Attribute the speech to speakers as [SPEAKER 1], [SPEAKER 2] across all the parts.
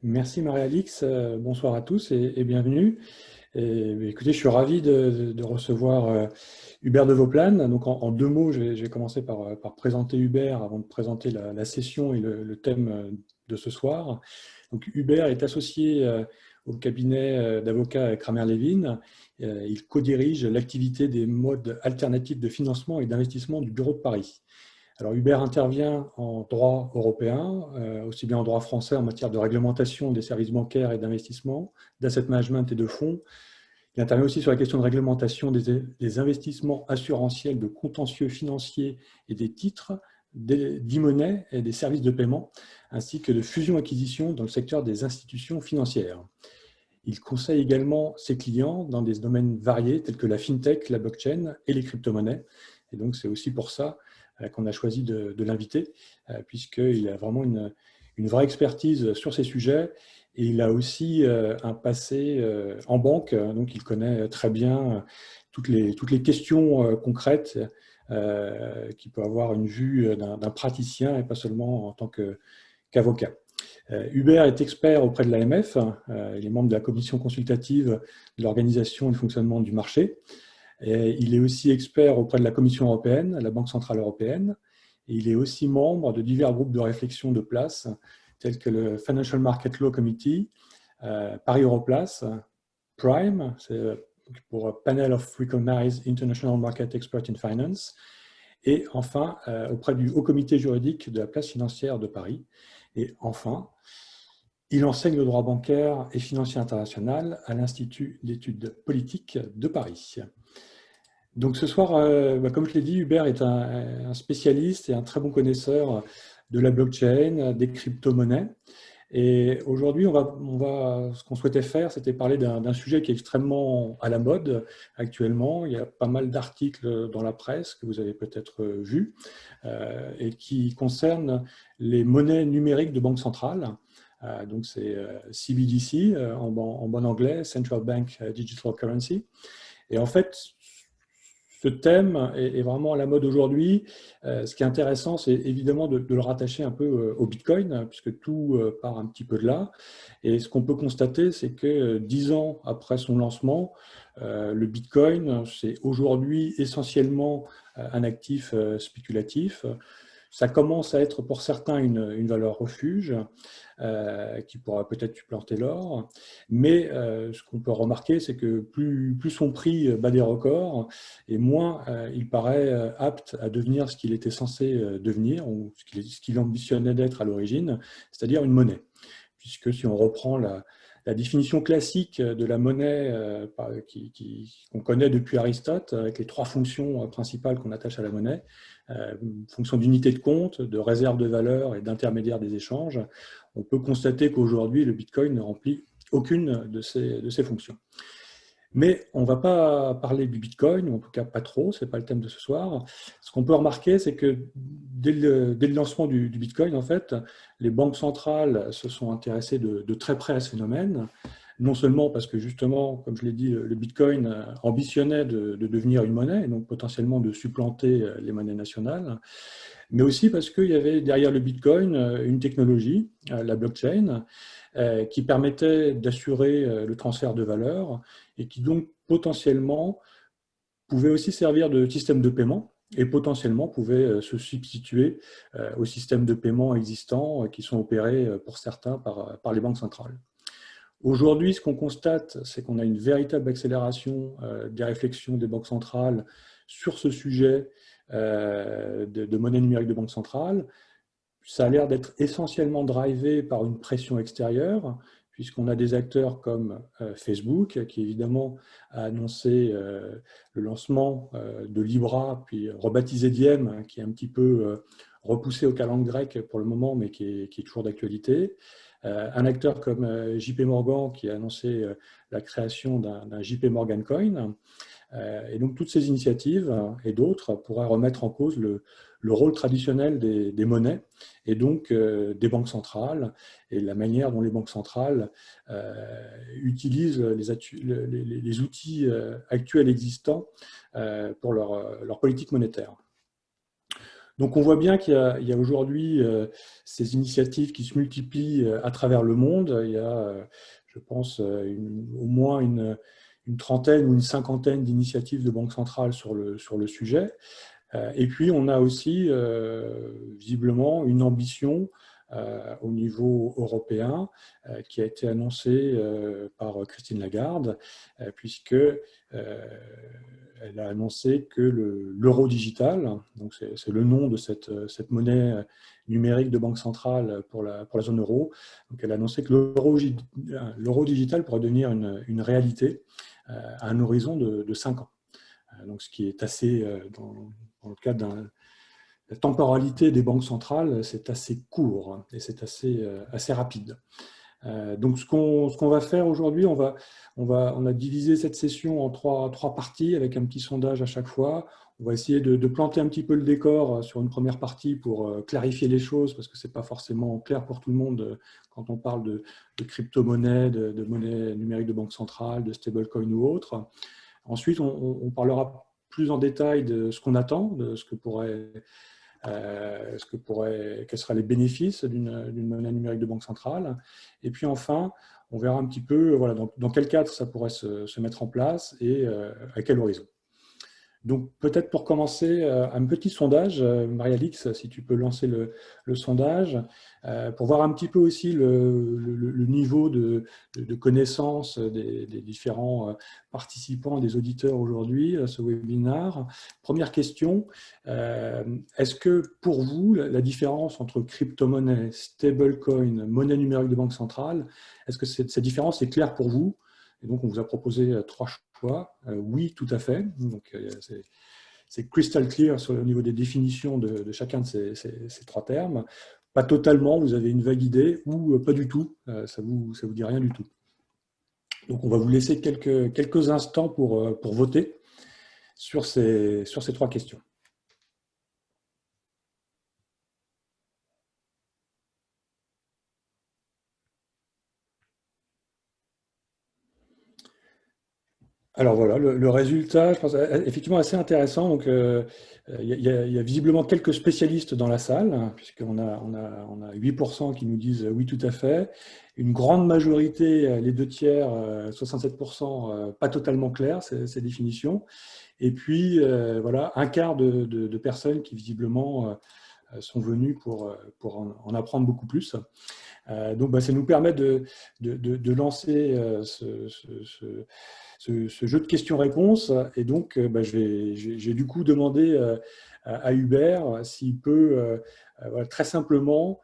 [SPEAKER 1] Merci Marie-Alix, bonsoir à tous et bienvenue. Écoutez, je suis ravi de recevoir Hubert de Vauplane. Donc en deux mots, je vais commencer par présenter Hubert avant de présenter la session et le thème de ce soir. Donc Hubert est associé au cabinet d'avocats Kramer-Levin. Il co-dirige l'activité des modes alternatifs de financement et d'investissement du bureau de Paris. Alors Hubert intervient en droit européen, aussi bien en droit français en matière de réglementation des services bancaires et d'investissement, d'asset management et de fonds. Il intervient aussi sur la question de réglementation des investissements assurantiels, de contentieux financiers et des titres, d'e-money et des services de paiement, ainsi que de fusion-acquisition dans le secteur des institutions financières. Il conseille également ses clients dans des domaines variés tels que la fintech, la blockchain et les crypto-monnaies. Et donc c'est aussi pour ça qu'on a choisi de l'inviter, puisqu'il a vraiment une vraie expertise sur ces sujets. Et il a aussi un passé en banque, donc il connaît très bien toutes les questions concrètes qui peut avoir une vue d'un praticien et pas seulement en tant qu'avocat. Hubert est expert auprès de l'AMF, il est membre de la commission consultative de l'organisation et du fonctionnement du marché. Et il est aussi expert auprès de la Commission européenne, la Banque centrale européenne, et il est aussi membre de divers groupes de réflexion de place, tels que le Financial Market Law Committee, Paris Europlace, PRIME, c'est pour Panel of Recognized International Market Experts in Finance, et enfin auprès du Haut Comité juridique de la place financière de Paris. Et enfin, il enseigne le droit bancaire et financier international à l'Institut d'études politiques de Paris. Donc ce soir, comme je l'ai dit, Hubert est un spécialiste et un très bon connaisseur de la blockchain, des crypto-monnaies. Et aujourd'hui, ce qu'on souhaitait faire, c'était parler d'un sujet qui est extrêmement à la mode actuellement. Il y a pas mal d'articles dans la presse que vous avez peut-être vus et qui concernent les monnaies numériques de banque centrale. Donc c'est CBDC en bon anglais, Central Bank Digital Currency. Et en fait, ce thème est vraiment à la mode aujourd'hui. Ce qui est intéressant, c'est évidemment de le rattacher un peu au Bitcoin, puisque tout part un petit peu de là. Et ce qu'on peut constater, c'est que 10 ans après son lancement, le Bitcoin, c'est aujourd'hui essentiellement un actif spéculatif. Ça commence à être pour certains une valeur refuge qui pourra peut-être supplanter l'or. Mais ce qu'on peut remarquer, c'est que plus son prix bat des records, et moins il paraît apte à devenir ce qu'il était censé devenir, ou ce qu'il ambitionnait d'être à l'origine, c'est-à-dire une monnaie. Puisque si on reprend la définition classique de la monnaie qu'on connaît depuis Aristote, avec les trois fonctions principales qu'on attache à la monnaie, fonction d'unité de compte, de réserve de valeur et d'intermédiaire des échanges, on peut constater qu'aujourd'hui, le Bitcoin ne remplit aucune de ces fonctions. Mais on ne va pas parler du Bitcoin, ou en tout cas pas trop, ce n'est pas le thème de ce soir. Ce qu'on peut remarquer, c'est que dès le lancement du Bitcoin, en fait, les banques centrales se sont intéressées de très près à ce phénomène, non seulement parce que justement, comme je l'ai dit, le Bitcoin ambitionnait de devenir une monnaie, et donc potentiellement de supplanter les monnaies nationales, mais aussi parce qu'il y avait derrière le Bitcoin une technologie, la blockchain, qui permettait d'assurer le transfert de valeur et qui donc potentiellement pouvait aussi servir de système de paiement et potentiellement pouvait se substituer aux systèmes de paiement existants qui sont opérés pour certains par les banques centrales. Aujourd'hui, ce qu'on constate, c'est qu'on a une véritable accélération des réflexions des banques centrales sur ce sujet de monnaie numérique de banque centrale. Ça a l'air d'être essentiellement drivé par une pression extérieure, puisqu'on a des acteurs comme Facebook, qui évidemment a annoncé le lancement de Libra, puis rebaptisé Diem, qui est un petit peu repoussé au calendrier grec pour le moment, mais qui est toujours d'actualité. Un acteur comme JP Morgan, qui a annoncé la création d'un JP Morgan Coin. Et donc toutes ces initiatives et d'autres pourraient remettre en cause le rôle traditionnel des monnaies et donc des banques centrales et la manière dont les banques centrales utilisent les outils actuels existants pour leur politique monétaire. Donc on voit bien qu'il y a aujourd'hui ces initiatives qui se multiplient à travers le monde. Il y a, je pense, au moins une trentaine ou une cinquantaine d'initiatives de banques centrales sur le sujet. Et puis on a aussi visiblement une ambition au niveau européen qui a été annoncée par Christine Lagarde, puisque elle a annoncé que l'euro digital, donc c'est le nom de cette monnaie numérique de banque centrale pour la zone euro, donc elle a annoncé que l'euro digital pourrait devenir une réalité à un horizon de 5 ans. Donc, ce qui est assez, dans le cadre de la temporalité des banques centrales, c'est assez court et c'est assez rapide. Donc, ce qu'on va faire aujourd'hui, on a divisé cette session en trois parties avec un petit sondage à chaque fois. On va essayer de planter un petit peu le décor sur une première partie pour clarifier les choses, parce que ce n'est pas forcément clair pour tout le monde quand on parle de crypto-monnaies, de monnaie numérique de banque centrale, de stablecoin ou autre. Ensuite, on parlera plus en détail de ce qu'on attend, de quels seraient les bénéfices d'une monnaie numérique de banque centrale. Et puis enfin, on verra un petit peu voilà, dans quel cadre ça pourrait se mettre en place et à quel horizon. Donc peut-être pour commencer, un petit sondage, Marie-Alix, si tu peux lancer le sondage, pour voir un petit peu aussi le niveau de connaissance des différents participants et des auditeurs aujourd'hui à ce webinaire. Première question, est-ce que pour vous, la différence entre crypto-monnaie, stablecoin, monnaie numérique de banque centrale, est-ce que cette différence est claire pour vous? Et donc, on vous a proposé trois choix. Oui, tout à fait. Donc, c'est crystal clear sur le niveau des définitions de chacun de ces trois termes. Pas totalement, vous avez une vague idée, ou pas du tout, ça vous dit rien du tout. Donc, on va vous laisser quelques instants pour voter sur ces trois questions. Alors voilà, le résultat, je pense, effectivement assez intéressant. Donc, il y a visiblement quelques spécialistes dans la salle, hein, puisqu'on a 8% qui nous disent oui, tout à fait. Une grande majorité, les deux tiers, 67%, pas totalement clair, ces définitions. Et puis, voilà, un quart de personnes qui visiblement sont venues pour en apprendre beaucoup plus. Donc, bah, ça nous permet de lancer ce jeu de questions-réponses. Et donc, bah, j'ai du coup demandé à Hubert s'il peut voilà, très simplement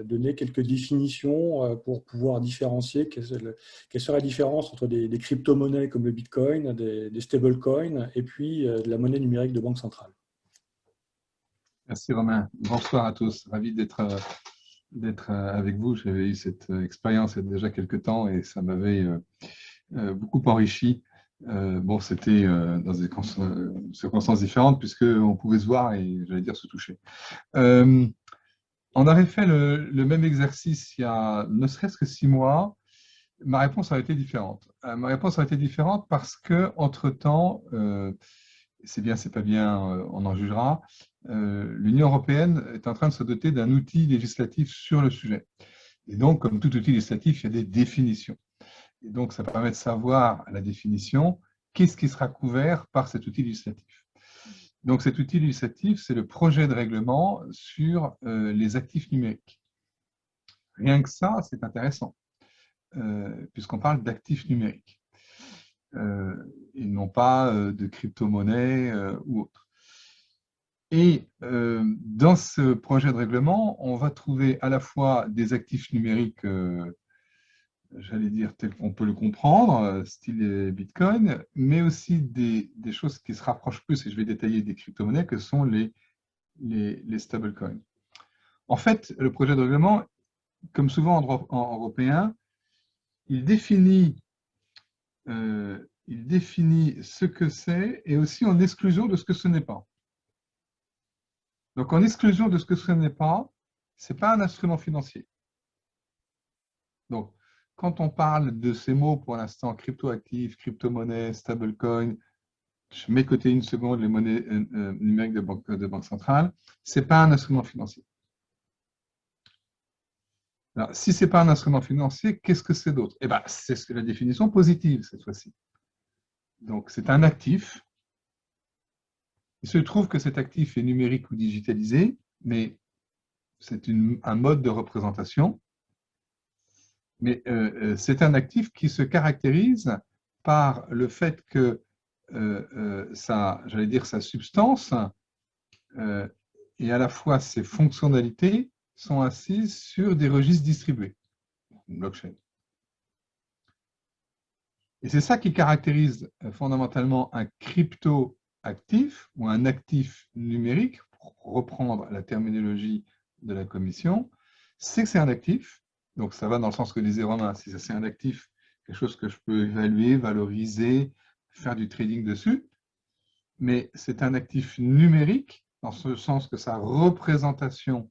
[SPEAKER 1] donner quelques définitions pour pouvoir différencier quelle serait la différence entre des crypto-monnaies comme le Bitcoin, des stablecoins et puis de la monnaie numérique de banque centrale.
[SPEAKER 2] Merci Romain. Bonsoir à tous. Ravi d'être avec vous. J'avais eu cette expérience il y a déjà quelques temps et ça m'avait beaucoup enrichi. Bon, c'était dans des circonstances différentes puisqu'on pouvait se voir et, j'allais dire, se toucher. On avait fait le même exercice il y a ne serait-ce que 6 mois. Ma réponse a été différente. Ma réponse a été différente parce que, entre-temps, c'est bien, c'est pas bien, on en jugera, l'Union européenne est en train de se doter d'un outil législatif sur le sujet. Et donc, comme tout outil législatif, il y a des définitions. Et donc, ça permet de savoir à la définition qu'est-ce qui sera couvert par cet outil législatif. Donc, cet outil législatif, c'est le projet de règlement sur les actifs numériques. Rien que ça, c'est intéressant, puisqu'on parle d'actifs numériques, et non pas de crypto-monnaie ou autre. Et dans ce projet de règlement, on va trouver à la fois des actifs numériques, j'allais dire tels qu'on peut le comprendre, style Bitcoin, mais aussi des choses qui se rapprochent plus, et je vais détailler des crypto-monnaies, que sont les stablecoins. En fait, le projet de règlement, comme souvent en droit européen, il définit ce que c'est et aussi en exclusion de ce que ce n'est pas. Donc, en exclusion de ce que ce n'est pas, ce n'est pas un instrument financier. Donc, quand on parle de ces mots pour l'instant, crypto-actifs, crypto-monnaie, stablecoin, je mets de côté une seconde les monnaies numériques de banque centrale, ce n'est pas un instrument financier. Alors, si ce n'est pas un instrument financier, qu'est-ce que c'est d'autre? Eh ben, c'est la définition positive cette fois-ci. Donc, c'est un actif. Il se trouve que cet actif est numérique ou digitalisé, mais c'est un mode de représentation. Mais c'est un actif qui se caractérise par le fait que j'allais dire sa substance et à la fois ses fonctionnalités sont assises sur des registres distribués, une blockchain. Et c'est ça qui caractérise fondamentalement un crypto-actif ou un actif numérique, pour reprendre la terminologie de la commission, c'est que c'est un actif. Donc ça va dans le sens que disait Romain, si c'est un actif, quelque chose que je peux évaluer, valoriser, faire du trading dessus, mais c'est un actif numérique, dans ce sens que sa représentation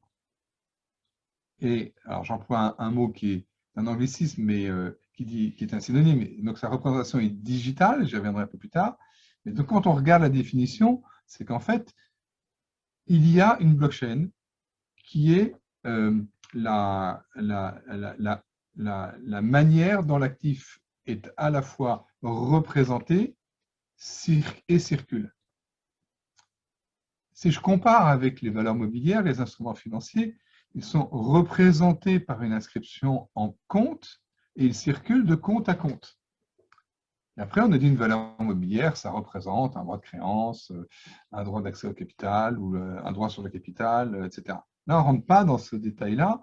[SPEAKER 2] est, alors j'emploie un mot qui est un anglicisme, mais qui est un synonyme, donc sa représentation est digitale, j'y reviendrai un peu plus tard, mais donc quand on regarde la définition, c'est qu'en fait, il y a une blockchain qui est la manière dont l'actif est à la fois représenté et circule. Si je compare avec les valeurs mobilières, les instruments financiers, ils sont représentés par une inscription en compte et ils circulent de compte à compte. Et après, on a dit une valeur mobilière, ça représente un droit de créance, un droit d'accès au capital ou un droit sur le capital, etc. Là, on ne rentre pas dans ce détail-là.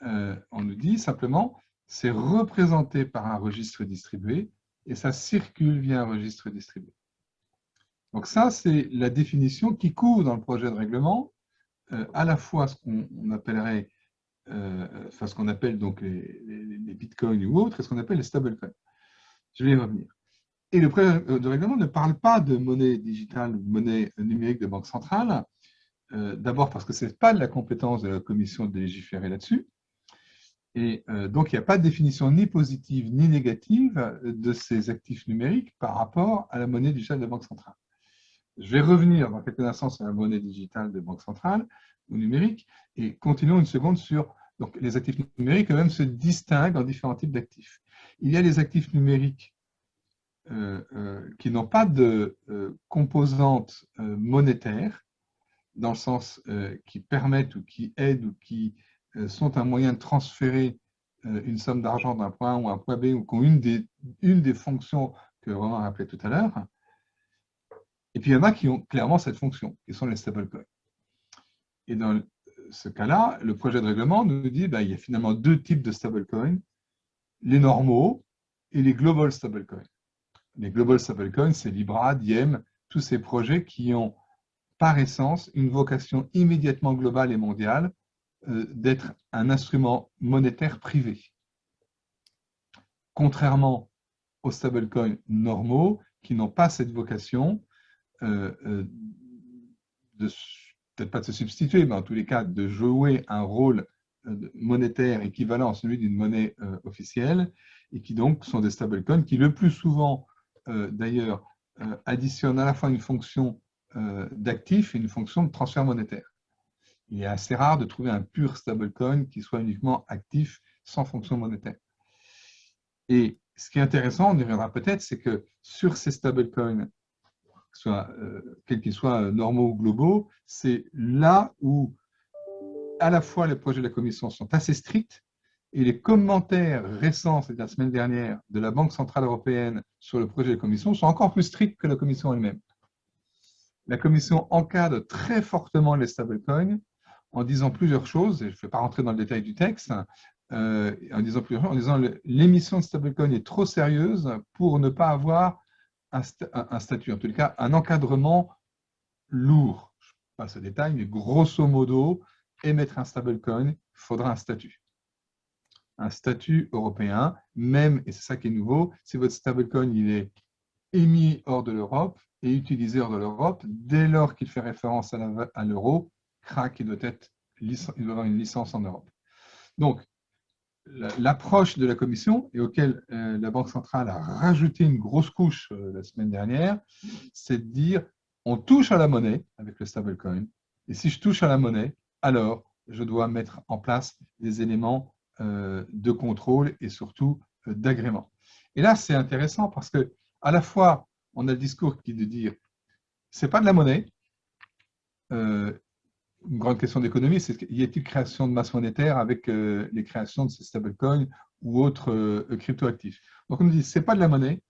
[SPEAKER 2] On nous dit simplement, c'est représenté par un registre distribué et ça circule via un registre distribué. Donc ça, c'est la définition qui couvre dans le projet de règlement à la fois ce qu'on appellerait, enfin ce qu'on appelle donc les bitcoins ou autres, et ce qu'on appelle les stablecoins. Je vais y revenir. Et le projet de règlement ne parle pas de monnaie digitale ou de monnaie numérique de banque centrale, d'abord parce que ce n'est pas de la compétence de la commission de légiférer là-dessus, et donc il n'y a pas de définition ni positive ni négative de ces actifs numériques par rapport à la monnaie digitale de banque centrale. Je vais revenir dans quelques instants sur la monnaie digitale de banque centrale ou numérique et continuons une seconde sur donc, les actifs numériques eux-mêmes se distinguent en différents types d'actifs. Il y a les actifs numériques qui n'ont pas de composante monétaire dans le sens qui permettent ou qui aident ou qui sont un moyen de transférer une somme d'argent d'un point A ou un point B ou qui ont une des fonctions que Romain a rappelé tout à l'heure. Et puis, il y en a qui ont clairement cette fonction, qui sont les stablecoins. Et dans ce cas-là, le projet de règlement nous dit qu'il y a finalement deux types de stablecoins, les normaux et les global stablecoins. Les global stablecoins, c'est Libra, Diem, tous ces projets qui ont par essence une vocation immédiatement globale et mondiale d'être un instrument monétaire privé. Contrairement aux stablecoins normaux qui n'ont pas cette vocation, peut-être pas de se substituer, mais en tous les cas de jouer un rôle monétaire équivalent à celui d'une monnaie officielle, et qui donc sont des stablecoins qui le plus souvent, d'ailleurs, additionnent à la fois une fonction d'actif et une fonction de transfert monétaire. Il est assez rare de trouver un pur stablecoin qui soit uniquement actif sans fonction monétaire. Et ce qui est intéressant, on y reviendra peut-être, c'est que sur ces stablecoins, quels qu'ils soient normaux ou globaux, c'est là où à la fois les projets de la Commission sont assez stricts et les commentaires récents, c'est la semaine dernière, de la Banque Centrale Européenne sur le projet de la Commission sont encore plus stricts que la Commission elle-même. La Commission encadre très fortement les stablecoins en disant plusieurs choses, et je ne vais pas rentrer dans le détail du texte, en disant plusieurs choses, en disant l'émission de stablecoin est trop sérieuse pour ne pas avoir un statut, en tout cas un encadrement lourd. Je passe au détail, mais grosso modo, émettre un stablecoin, il faudra un statut. Un statut européen, même, et c'est ça qui est nouveau, si votre stablecoin il est émis hors de l'Europe et utilisé hors de l'Europe, dès lors qu'il fait référence à l'euro, crac, il doit avoir une licence en Europe. Donc, l'approche de la Commission et auquel la Banque centrale a rajouté une grosse couche la semaine dernière, c'est de dire on touche à la monnaie avec le stablecoin. Et si je touche à la monnaie, alors je dois mettre en place des éléments de contrôle et surtout d'agrément. Et là, c'est intéressant parce que à la fois, on a le discours qui est de dire c'est pas de la monnaie. Une grande question d'économie, c'est y a-t-il création de masse monétaire avec les créations de ces stablecoins ou autres cryptoactifs. Donc on nous dit c'est pas de la monnaie,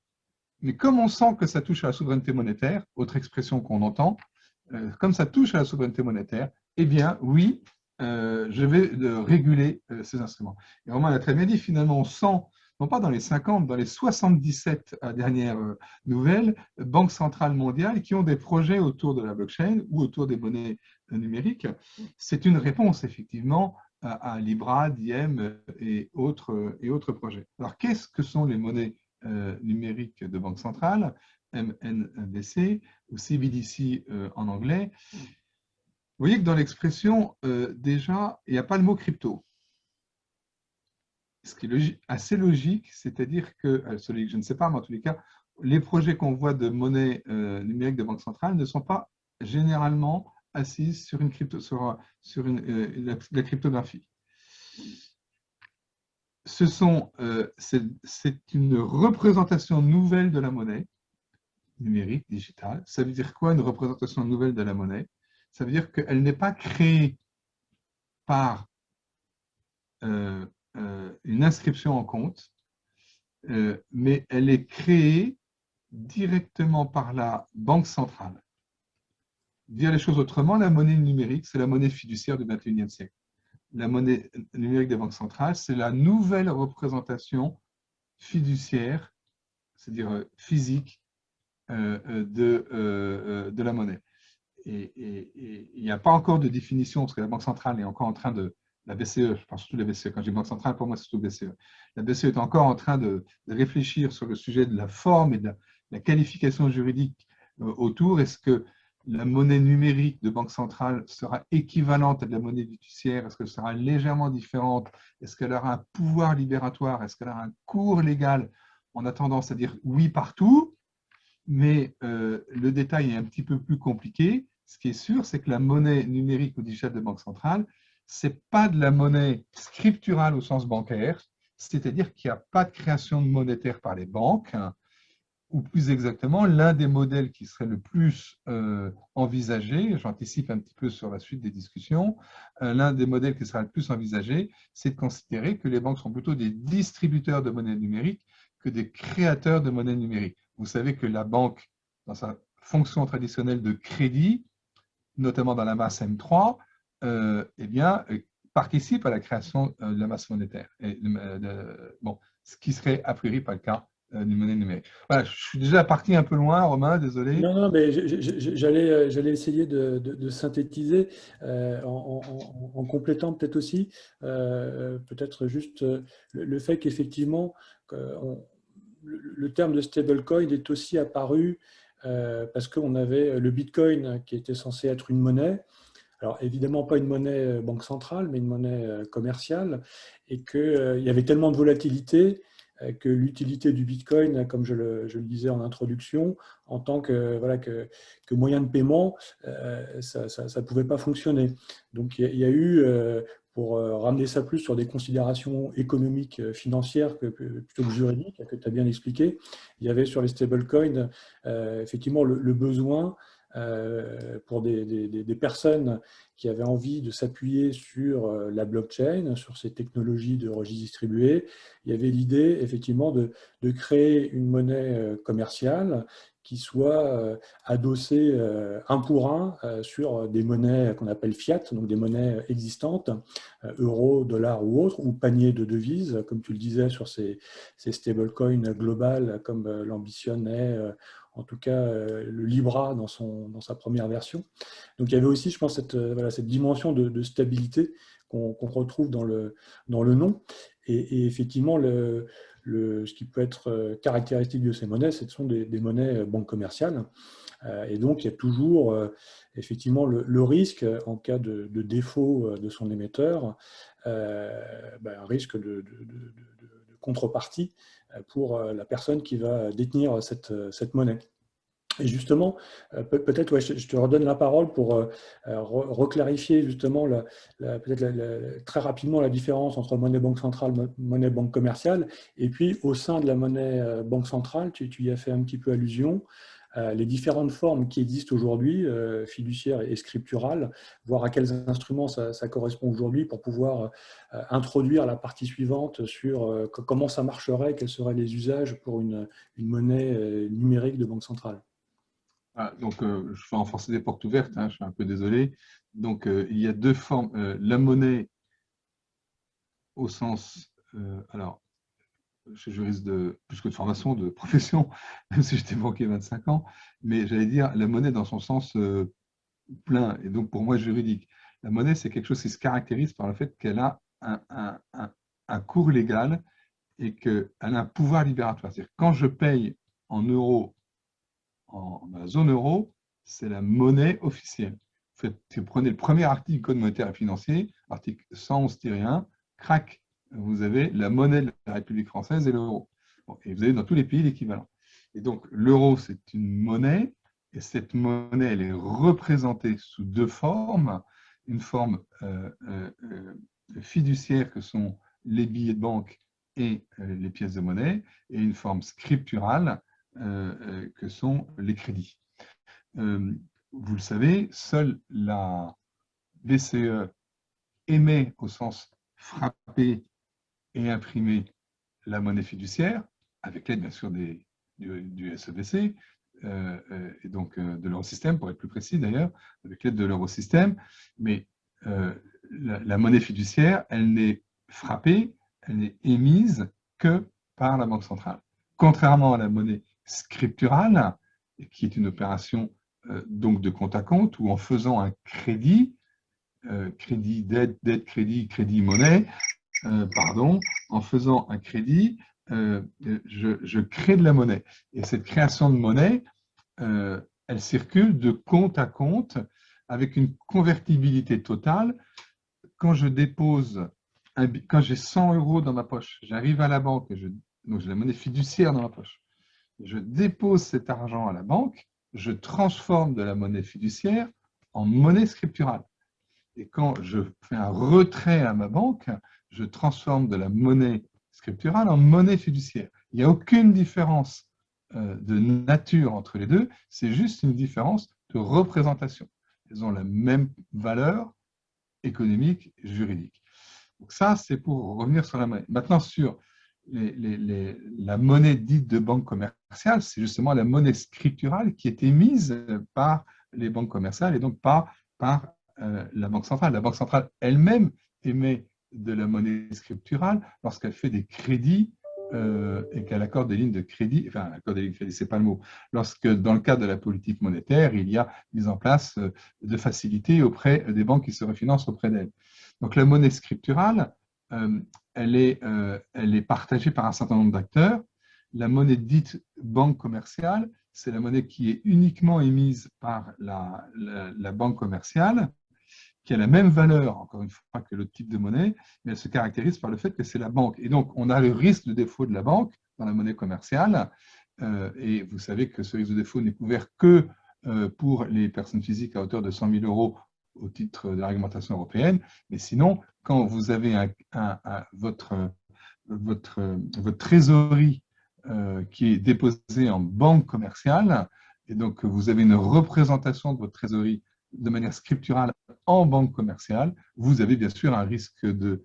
[SPEAKER 2] mais comme on sent que ça touche à la souveraineté monétaire, autre expression qu'on entend, comme ça touche à la souveraineté monétaire, eh bien oui, je vais réguler ces instruments. Et Romain l'a très bien dit, finalement on sent non pas dans les 50, dans les 77 dernières nouvelles, banques centrales mondiales qui ont des projets autour de la blockchain ou autour des monnaies numériques. C'est une réponse, effectivement, à Libra, Diem et autres projets. Alors, qu'est-ce que sont les monnaies numériques de banque centrale, MNBC ou CBDC en anglais? Vous voyez que dans l'expression, déjà, il n'y a pas le mot crypto. Ce qui est assez logique, c'est-à-dire que, je ne sais pas, mais en tous les cas, les projets qu'on voit de monnaie numérique de banque centrale ne sont pas généralement assises sur la cryptographie. C'est une représentation nouvelle de la monnaie numérique, digitale. Ça veut dire quoi, une représentation nouvelle de la monnaie? Ça veut dire qu'elle n'est pas créée par une inscription en compte, mais elle est créée directement par la banque centrale. Dire les choses autrement, la monnaie numérique, c'est la monnaie fiduciaire du XXIe siècle. La monnaie numérique des banques centrales, c'est la nouvelle représentation fiduciaire, c'est-à-dire physique, de la monnaie. Et il n'y a pas encore de définition, parce que la Banque centrale est encore en train de, la BCE, je parle surtout de la BCE, quand je dis Banque centrale, pour moi c'est surtout BCE. La BCE est encore en train de réfléchir sur le sujet de la forme et de la qualification juridique autour. Est-ce que la monnaie numérique de banque centrale sera équivalente à de la monnaie fiduciaire? Est-ce qu'elle sera légèrement différente? Est-ce qu'elle aura un pouvoir libératoire? Est-ce qu'elle aura un cours légal? On a tendance à dire oui partout, mais le détail est un petit peu plus compliqué. Ce qui est sûr, c'est que la monnaie numérique ou digitale de banque centrale, ce n'est pas de la monnaie scripturale au sens bancaire, c'est-à-dire qu'il n'y a pas de création de monétaire par les banques, ou plus exactement, l'un des modèles qui serait le plus envisagé, j'anticipe un petit peu sur la suite des discussions, l'un des modèles qui sera le plus envisagé, c'est de considérer que les banques sont plutôt des distributeurs de monnaie numérique que des créateurs de monnaie numérique. Vous savez que la banque, dans sa fonction traditionnelle de crédit, notamment dans la masse M3, eh bien, participe à la création de la masse monétaire. Bon, ce qui serait a priori pas le cas d'une monnaie numérique. Voilà, je suis déjà parti un peu loin, Romain, désolé.
[SPEAKER 1] Non, non, mais j'allais essayer de synthétiser en complétant peut-être aussi, peut-être juste le fait qu'effectivement, le terme de stablecoin est aussi apparu parce qu'on avait le Bitcoin qui était censé être une monnaie. Alors évidemment pas une monnaie banque centrale, mais une monnaie commerciale, et qu'il y avait tellement de volatilité que l'utilité du Bitcoin, comme je le disais en introduction, en tant que, voilà, que moyen de paiement, ça ne pouvait pas fonctionner. Donc il y a eu, pour ramener ça plus sur des considérations économiques, financières plutôt que juridiques, que tu as bien expliqué, il y avait sur les stablecoins effectivement le besoin pour des personnes qui avaient envie de s'appuyer sur la blockchain, sur ces technologies de registre distribué. Il y avait l'idée effectivement de créer une monnaie commerciale qui soit adossée un pour un sur des monnaies qu'on appelle fiat, donc des monnaies existantes, euros, dollars ou autres, ou panier de devises, comme tu le disais sur ces stablecoins globales comme l'ambitionnait en tout cas le Libra dans sa première version. Donc il y avait aussi, je pense, cette dimension de stabilité qu'on retrouve dans le nom. Et effectivement, ce qui peut être caractéristique de ces monnaies, ce sont des monnaies banques commerciales. Et donc, il y a toujours effectivement le risque, en cas de défaut de son émetteur, un risque de contrepartie pour la personne qui va détenir cette monnaie. Et justement, peut-être je te redonne la parole pour reclarifier justement peut-être très rapidement la différence entre monnaie banque centrale, monnaie banque commerciale, et puis au sein de la monnaie banque centrale, tu y as fait un petit peu allusion, les différentes formes qui existent aujourd'hui, fiduciaires et scripturales, voir à quels instruments ça correspond aujourd'hui pour pouvoir introduire la partie suivante sur comment ça marcherait, quels seraient les usages pour une monnaie numérique de banque centrale.
[SPEAKER 2] Ah, donc, je vais enfoncer des portes ouvertes, hein, je suis un peu désolé. Donc, il y a deux formes. La monnaie au sens, alors, je suis juriste plus que de formation, de profession, même si j'étais banquier 25 ans, mais j'allais dire la monnaie dans son sens plein, et donc pour moi juridique. La monnaie, c'est quelque chose qui se caractérise par le fait qu'elle a un cours légal et qu'elle a un pouvoir libératoire. C'est-à-dire quand je paye en euros dans la zone euro, c'est la monnaie officielle. Vous prenez le premier article du Code monétaire et financier, article 111-1, crac, vous avez la monnaie de la République française et l'euro. Bon, et vous avez dans tous les pays l'équivalent. Et donc, l'euro, c'est une monnaie, et cette monnaie, elle est représentée sous deux formes. Une forme fiduciaire, que sont les billets de banque et les pièces de monnaie, et une forme scripturale, que sont les crédits. Vous le savez, seule la BCE émet au sens frapper et imprimer la monnaie fiduciaire, avec l'aide bien sûr du SEBC, et donc de l'eurosystème, pour être plus précis d'ailleurs, avec l'aide de l'eurosystème. Mais la monnaie fiduciaire, elle n'est frappée, elle n'est émise que par la Banque centrale. Contrairement à la monnaie scripturale, qui est une opération donc de compte à compte, où en faisant un crédit, crédit dette, dette crédit, crédit monnaie, pardon, en faisant un crédit, je crée de la monnaie. Et cette création de monnaie, elle circule de compte à compte avec une convertibilité totale. Quand je dépose, quand j'ai 100 euros dans ma poche, j'arrive à la banque, donc j'ai la monnaie fiduciaire dans ma poche, je dépose cet argent à la banque, je transforme de la monnaie fiduciaire en monnaie scripturale. Et quand je fais un retrait à ma banque, je transforme de la monnaie scripturale en monnaie fiduciaire. Il n'y a aucune différence de nature entre les deux, c'est juste une différence de représentation. Elles ont la même valeur économique et juridique. Donc ça, c'est pour revenir sur la monnaie. Maintenant, sur la monnaie dite de banque commerciale, c'est justement la monnaie scripturale qui est émise par les banques commerciales et donc par la Banque centrale. La Banque centrale elle-même émet de la monnaie scripturale lorsqu'elle fait des crédits et qu'elle accorde des lignes de crédit, enfin, accorde des lignes de crédit, c'est pas le mot, lorsque dans le cadre de la politique monétaire, il y a mise en place de facilités auprès des banques qui se refinancent auprès d'elles. Donc la monnaie scripturale, elle est partagée par un certain nombre d'acteurs. La monnaie dite banque commerciale, c'est la monnaie qui est uniquement émise par la banque commerciale, qui a la même valeur, encore une fois, que l'autre type de monnaie, mais elle se caractérise par le fait que c'est la banque. Et donc, on a le risque de défaut de la banque dans la monnaie commerciale, et vous savez que ce risque de défaut n'est couvert que pour les personnes physiques à hauteur de 100 000 euros au titre de la réglementation européenne, mais sinon, quand vous avez votre trésorerie qui est déposée en banque commerciale, et donc vous avez une représentation de votre trésorerie de manière scripturale en banque commerciale, vous avez bien sûr un risque en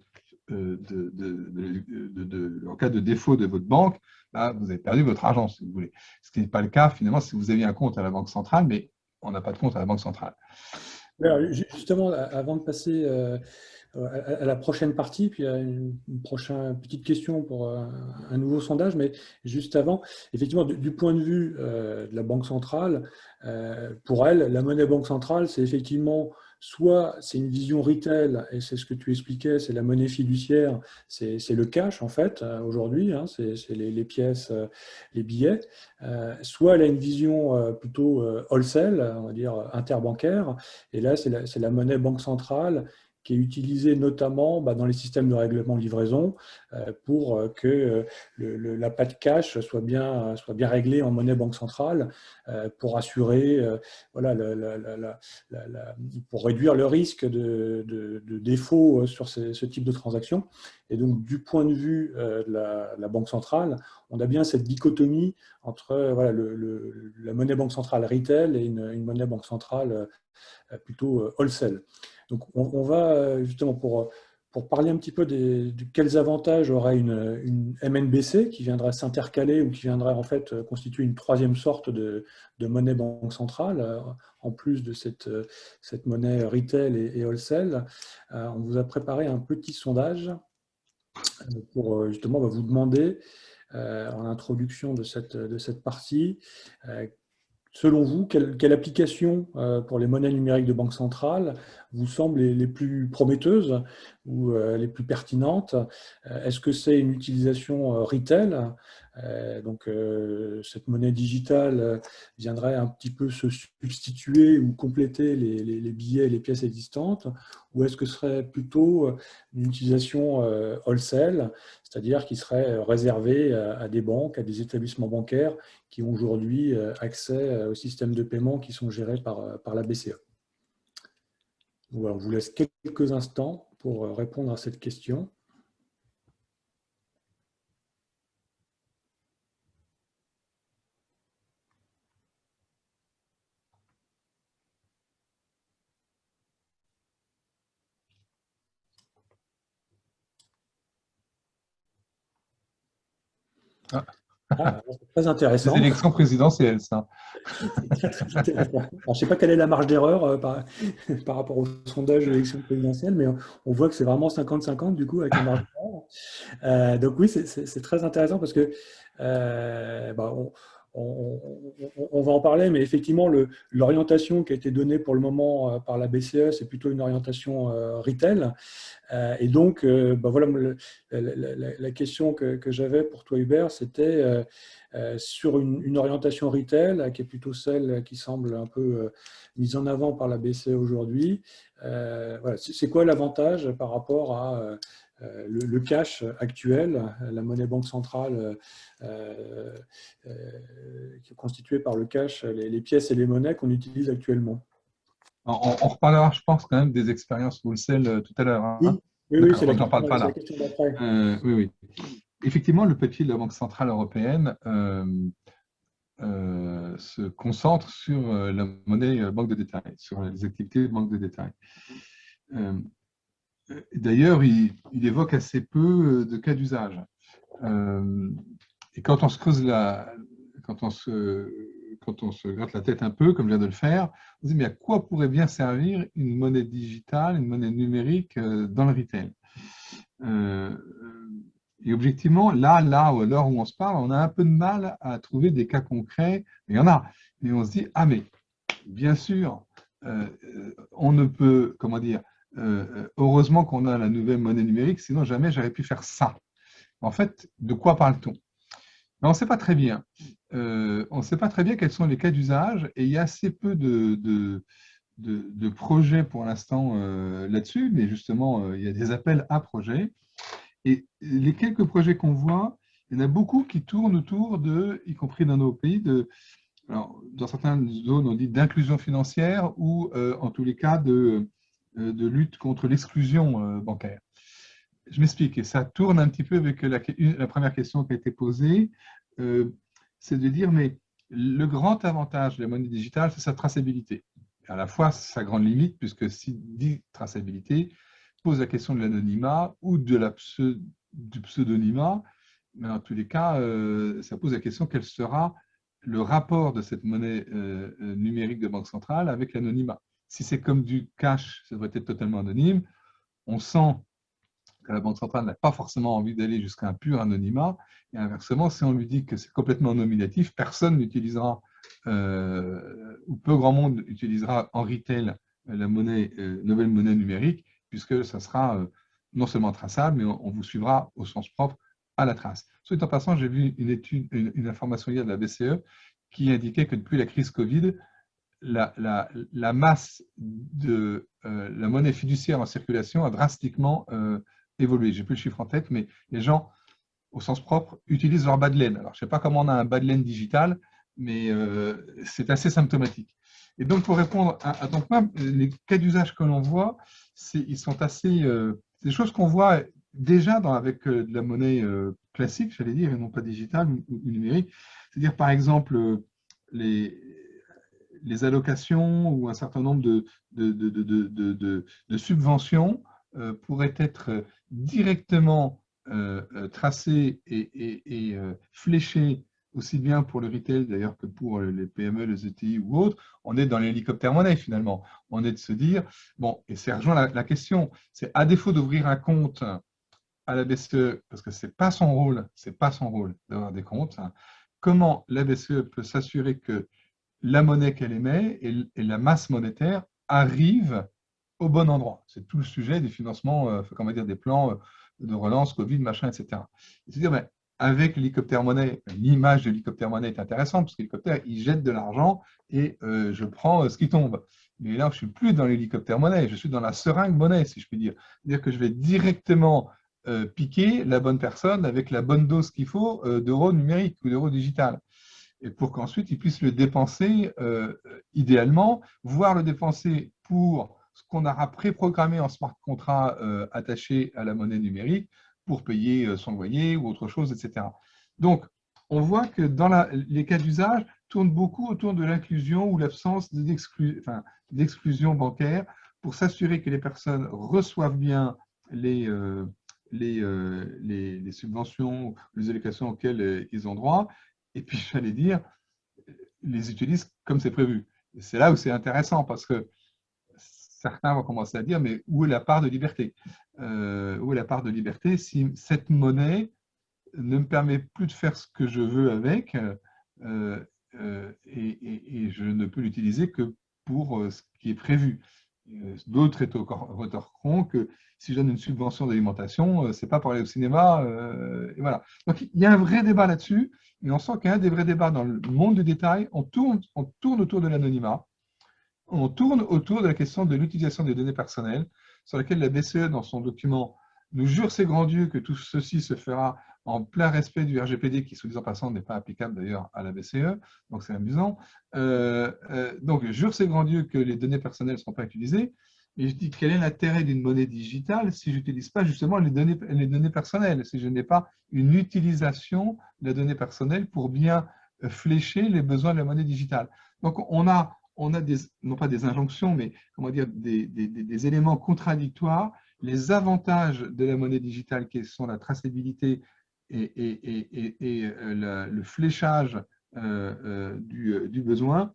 [SPEAKER 2] cas de défaut de votre banque, là, vous avez perdu votre argent, si vous voulez. Ce qui n'est pas le cas, finalement, si vous aviez un compte à la Banque centrale, mais on n'a pas de compte à la Banque centrale.
[SPEAKER 1] Alors, justement, avant de passer à la prochaine partie, puis à une petite question pour un nouveau sondage, mais juste avant, effectivement, du point de vue de la Banque centrale, pour elle, la monnaie banque centrale, c'est effectivement soit c'est une vision retail, et c'est ce que tu expliquais, c'est la monnaie fiduciaire, c'est le cash en fait, aujourd'hui, hein, c'est les pièces, les billets, soit elle a une vision plutôt wholesale, on va dire interbancaire, et là c'est la monnaie banque centrale qui est utilisé notamment dans les systèmes de règlement livraison pour que la patte cash soit bien réglée en monnaie banque centrale pour assurer, voilà, pour réduire le risque de défaut sur ce type de transaction. Et donc, du point de vue de la Banque centrale, on a bien cette dichotomie entre voilà, la monnaie banque centrale retail et une monnaie banque centrale plutôt wholesale. Donc, on va justement pour parler un petit peu de quels avantages aurait une MNBC qui viendrait s'intercaler ou qui viendrait en fait constituer une troisième sorte de monnaie banque centrale, en plus de cette monnaie retail et wholesale. On vous a préparé un petit sondage pour justement vous demander, en introduction de cette partie, selon vous, quelle application pour les monnaies numériques de banque centrale vous semble les plus prometteuses ou les plus pertinentes? Est-ce que c'est une utilisation retail? Donc, cette monnaie digitale viendrait un petit peu se substituer ou compléter les billets et les pièces existantes? Ou est-ce que ce serait plutôt une utilisation wholesale, c'est-à-dire qui serait réservée à des banques, à des établissements bancaires qui ont aujourd'hui accès aux systèmes de paiement qui sont gérés par la BCE? Voilà, on vous laisse quelques instants pour répondre à cette question. Ah, c'est très intéressant.
[SPEAKER 2] Les élections présidentielles, ça.
[SPEAKER 1] C'est très intéressant. Alors, je ne sais pas quelle est la marge d'erreur par rapport au sondage de l'élection présidentielle, mais on voit que c'est vraiment 50-50 du coup avec la marge d'erreur. Donc oui, c'est très intéressant parce que on va en parler, mais effectivement, l'orientation qui a été donnée pour le moment par la BCE, c'est plutôt une orientation retail. Et donc, voilà, la question que j'avais pour toi, Hubert, c'était sur une orientation retail, qui est plutôt celle qui semble un peu mise en avant par la BCE aujourd'hui. Voilà, c'est quoi l'avantage par rapport à le cash actuel, la monnaie banque centrale qui est constituée par le cash, les pièces et les monnaies qu'on utilise actuellement?
[SPEAKER 2] On reparlera, je pense, quand même des expériences wholesale tout à l'heure. Hein.
[SPEAKER 1] Oui,
[SPEAKER 2] D'accord,
[SPEAKER 1] c'est la
[SPEAKER 2] donc j'en parle pas là.
[SPEAKER 1] question d'après.
[SPEAKER 2] Oui, oui. Effectivement, le papier de la Banque centrale européenne se concentre sur la monnaie banque de détail, sur les activités de banque de détail. D'ailleurs, il évoque assez peu de cas d'usage. Et quand on se creuse quand on se gratte la tête un peu, comme je viens de le faire, on se dit, mais à quoi pourrait bien servir une monnaie digitale, une monnaie numérique dans le retail? Et objectivement, là, à l'heure où on se parle, on a un peu de mal à trouver des cas concrets, mais il y en a. Et on se dit, ah mais, bien sûr, on ne peut, comment dire, heureusement qu'on a la nouvelle monnaie numérique, sinon jamais j'aurais pu faire ça. En fait, de quoi parle-t-on? On ne sait pas très bien. On ne sait pas très bien quels sont les cas d'usage et il y a assez peu de projets pour l'instant là-dessus, mais justement, il y a des appels à projets. Et les quelques projets qu'on voit, il y en a beaucoup qui tournent autour de, y compris dans nos pays, alors, dans certaines zones, on dit d'inclusion financière ou en tous les cas de lutte contre l'exclusion bancaire. Je m'explique, et ça tourne un petit peu avec la première question qui a été posée, c'est de dire, mais le grand avantage de la monnaie digitale, c'est sa traçabilité. Et à la fois, sa grande limite, puisque si dit traçabilité, pose la question de l'anonymat ou du pseudonymat, mais en tous les cas, ça pose la question quel sera le rapport de cette monnaie numérique de banque centrale avec l'anonymat. Si c'est comme du cash, ça devrait être totalement anonyme. On sent que la Banque centrale n'a pas forcément envie d'aller jusqu'à un pur anonymat. Et inversement, si on lui dit que c'est complètement nominatif, personne n'utilisera, ou peu grand monde utilisera en retail la nouvelle monnaie numérique, puisque ça sera non seulement traçable, mais on vous suivra au sens propre à la trace. Soit en passant, j'ai vu une information hier de la BCE qui indiquait que depuis la crise Covid, la masse de la monnaie fiduciaire en circulation a drastiquement évolué. Je n'ai plus le chiffre en tête, mais les gens, au sens propre, utilisent leur bas de laine. Alors, je ne sais pas comment on a un bas de laine digital, mais c'est assez symptomatique. Et donc, pour répondre à ton point, les cas d'usage que l'on voit, ils sont assez… c'est des choses qu'on voit déjà avec de la monnaie classique, j'allais dire, et non pas digitale ou numérique. C'est-à-dire, par exemple, les, les allocations ou un certain nombre de subventions pourraient être directement tracées et fléchées aussi bien pour le retail d'ailleurs que pour les PME, les ETI ou autres. On est dans l'hélicoptère monnaie finalement. On est de se dire, bon, et c'est rejoint la question, c'est à défaut d'ouvrir un compte à la BCE, parce que ce n'est pas son rôle, d'avoir des comptes, hein, comment la BCE peut s'assurer que la monnaie qu'elle émet et la masse monétaire arrivent au bon endroit. C'est tout le sujet des financements, comment dire, des plans de relance, Covid, machin, etc. C'est-à-dire, ben, avec l'hélicoptère monnaie, l'image de l'hélicoptère monnaie est intéressante parce que l'hélicoptère, il jette de l'argent et je prends ce qui tombe. Mais là, je ne suis plus dans l'hélicoptère monnaie, je suis dans la seringue monnaie, si je puis dire. C'est-à-dire que je vais directement piquer la bonne personne avec la bonne dose qu'il faut d'euros numériques ou d'euros digital et pour qu'ensuite ils puissent le dépenser idéalement, voire le dépenser pour ce qu'on aura préprogrammé en smart contract attaché à la monnaie numérique pour payer son loyer ou autre chose, etc. Donc, on voit que dans les cas d'usage tournent beaucoup autour de l'inclusion ou l'absence d'exclusion bancaire pour s'assurer que les personnes reçoivent bien les subventions, les allocations auxquelles ils ont droit, et puis j'allais dire, les utilisent comme c'est prévu. C'est là où c'est intéressant parce que certains vont commencer à dire, mais où est la part de liberté Où est la part de liberté si cette monnaie ne me permet plus de faire ce que je veux avec et je ne peux l'utiliser que pour ce qui est prévu. D'autres retorqueront que si je donne une subvention d'alimentation, ce n'est pas pour aller au cinéma. Et voilà. Donc il y a un vrai débat là-dessus, et on sent qu'il y a un des vrais débats dans le monde du détail. On tourne autour de l'anonymat, on tourne autour de la question de l'utilisation des données personnelles, sur laquelle la BCE, dans son document, nous jure ses grands dieux que tout ceci se fera en plein respect du RGPD, qui, soi disant passant, n'est pas applicable d'ailleurs à la BCE, donc c'est amusant. Donc, jure ses grands dieux que les données personnelles ne seront pas utilisées, et je dis, quel est l'intérêt d'une monnaie digitale si je n'utilise pas justement les données personnelles, si je n'ai pas une utilisation de la donnée personnelle pour bien flécher les besoins de la monnaie digitale. Donc, on a non pas des injonctions, mais comment dire, des éléments contradictoires. Les avantages de la monnaie digitale, qui sont la traçabilité et le fléchage du besoin,